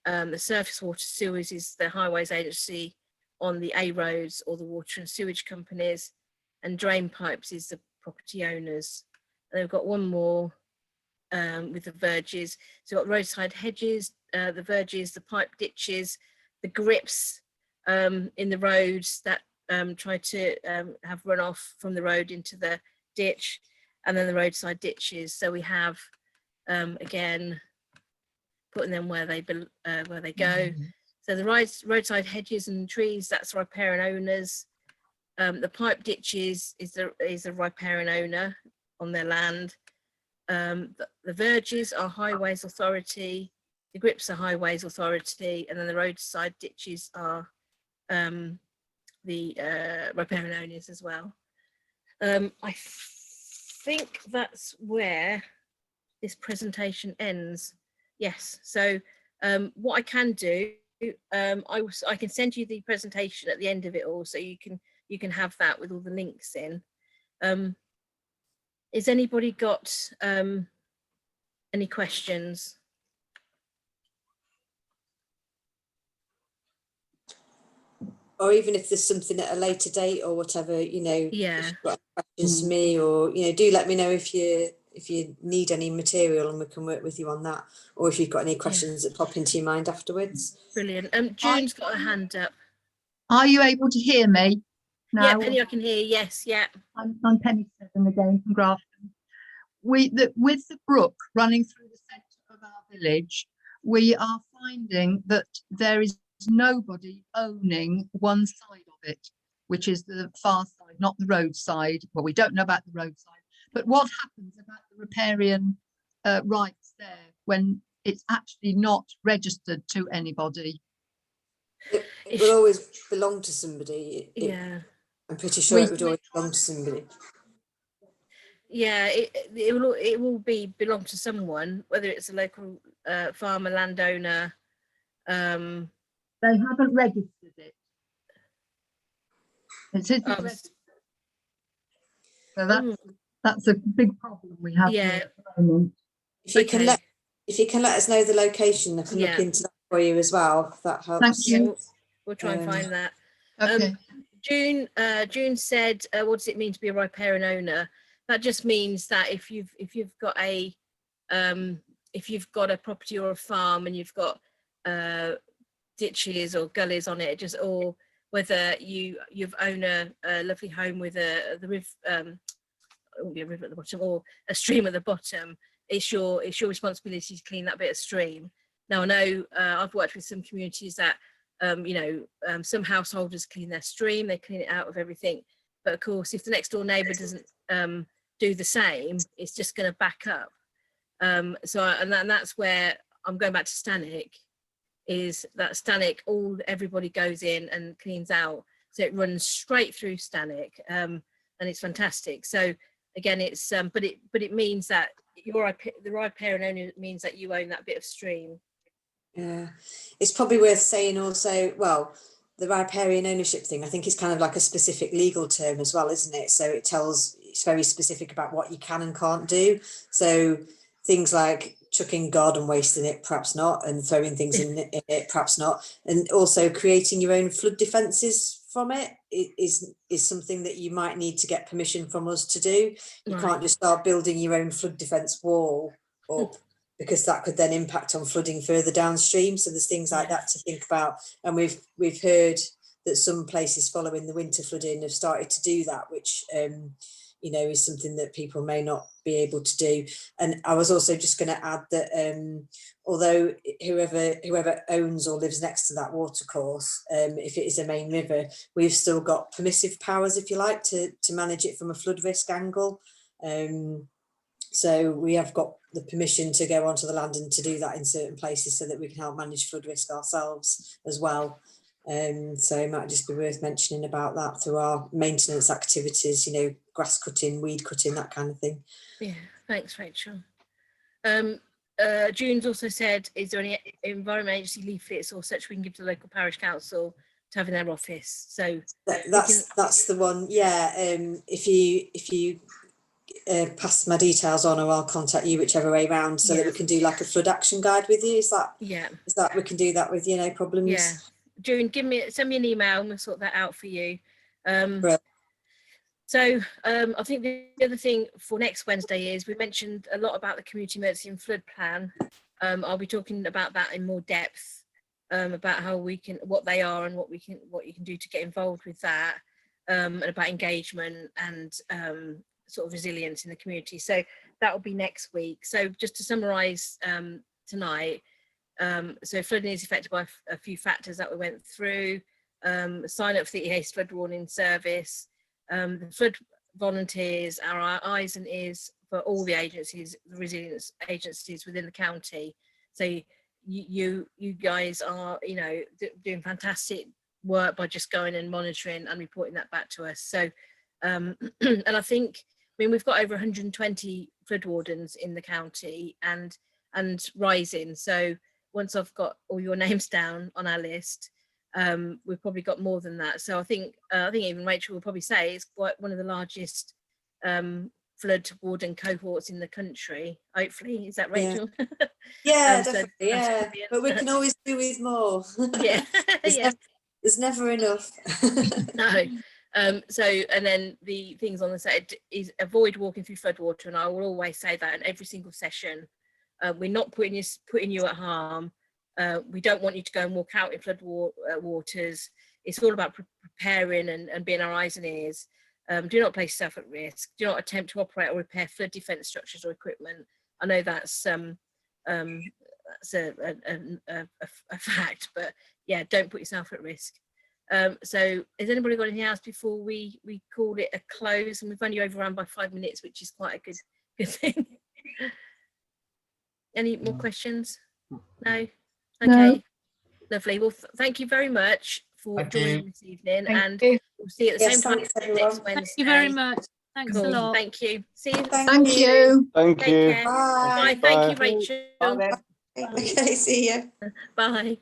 The surface water sewers is the Highways Agency on the A roads or the water and sewage companies, and drain pipes is the property owners. And they've got one more with the verges. So we've got roadside hedges, the verges, the pipe ditches, the grips in the roads that try to have runoff from the road into the ditch, and then the roadside ditches. So we have again putting them where they go. So the roadside hedges and trees, that's riparian owners. The pipe ditches is the riparian owner on their land. The verges are Highways Authority. The grips are Highways Authority, and then the roadside ditches are the riparian owners as well. I think that's where this presentation ends. Yes. So what I can do, I can send you the presentation at the end of it all, so you can have that with all the links in. Has anybody got any questions? Or even if there's something at a later date or whatever, you know, yeah, if you've got questions to me, or you know, do let me know if you need any material and we can work with you on that, or if you've got any questions that pop into your mind afterwards. Brilliant. June's got a hand up. Are you able to hear me now? Yeah, Penny, I can hear you. Yes, yeah. I'm Penny Seven again from Grafton. With the brook running through the centre of our village, we are finding that there is nobody owning one side of it, which is the far side, not the road side. Well, we don't know about the road side, but what happens about the riparian rights there when it's actually not registered to anybody? It will always belong to somebody. Yeah, I'm pretty sure it would always belong to somebody. Yeah, it will belong to someone, whether it's a local farmer, landowner. They haven't registered it. It isn't registered. So that's a big problem we have here at the moment. If you can let us know the location, I can look into that for you as well, if that helps. Thank you. We'll try and find that. Okay. June said, what does it mean to be a riparian owner? That just means that if you've got a property or a farm and you've got ditches or gullies on it, or whether you've own a lovely home with the river, it won't be a river at the bottom, or a stream at the bottom, it's your responsibility to clean that bit of stream. Now I know I've worked with some communities that some householders clean their stream, they clean it out of everything, but of course if the next door neighbour doesn't do the same, it's just going to back up. That's where I'm going back to Stanwick, is that Stanwick, everybody goes in and cleans out, so it runs straight through Stanwick, and it's fantastic. So again, it's but it means that the riparian owner means that you own that bit of stream. Yeah, it's probably worth saying also, well, the riparian ownership thing, I think is kind of like a specific legal term as well, isn't it? So it's very specific about what you can and can't do. So things like chucking garden waste in it, perhaps not, and throwing things in it, perhaps not, and also creating your own flood defences from it is something that you might need to get permission from us to do. You can't just start building your own flood defence wall up, because that could then impact on flooding further downstream. So there's things like that to think about, and we've heard that some places following the winter flooding have started to do that, which you know, is something that people may not be able to do. And I was also just going to add that although whoever owns or lives next to that watercourse, if it is a main river, we've still got permissive powers, if you like, to manage it from a flood risk angle. So we have got the permission to go onto the land and to do that in certain places, so that we can help manage flood risk ourselves as well. So it might just be worth mentioning about that through our maintenance activities, you know, grass cutting, weed cutting, that kind of thing. Yeah, thanks, Rachel. June's also said, is there any environment agency leaflets or such we can give to the local parish council to have in their office? So that's the one. Yeah. If you pass my details on, or I'll contact you, whichever way round, so that we can do like a flood action guide with you. Is that we can do that with you, no problems? Yeah. June, send me an email and we'll sort that out for you. So I think the other thing for next Wednesday is, we mentioned a lot about the community emergency and flood plan. I'll be talking about that in more depth, about how we can, what they are and what you can do to get involved with that, and about engagement and sort of resilience in the community. So that will be next week. So just to summarise tonight, so flooding is affected by a few factors that we went through. Sign up for the EA's flood warning service. The flood volunteers are our eyes and ears for all the agencies, the resilience agencies within the county. So you guys are, you know, doing fantastic work by just going and monitoring and reporting that back to us. So and I think, I mean, we've got over 120 flood wardens in the county and rising. So once I've got all your names down on our list, we've probably got more than that. So I think even Rachel will probably say it's quite one of the largest flood warden cohorts in the country. Hopefully, is that Rachel? Yeah, definitely. Yeah, but we can always do with more. Yeah, there's never enough. No. So, and then the things on the side is avoid walking through floodwater, and I will always say that in every single session. We're not putting you at harm. We don't want you to go and walk out in flood waters. It's all about preparing and being our eyes and ears. Do not place yourself at risk. Do not attempt to operate or repair flood defence structures or equipment. I know that's a fact, but yeah, don't put yourself at risk. So has anybody got anything else before we call it a close? And we've only overrun by 5 minutes, which is quite a good thing. Any more questions? No? Okay, No. Lovely. Well, thank you very much for joining this evening, and you. we'll see you at the same time next Wednesday. Thank you very much. Thanks a lot. Thank you. See you. Thank you. Thank Take you. care. Bye. Thank you, Rachel. Okay, see you. Bye.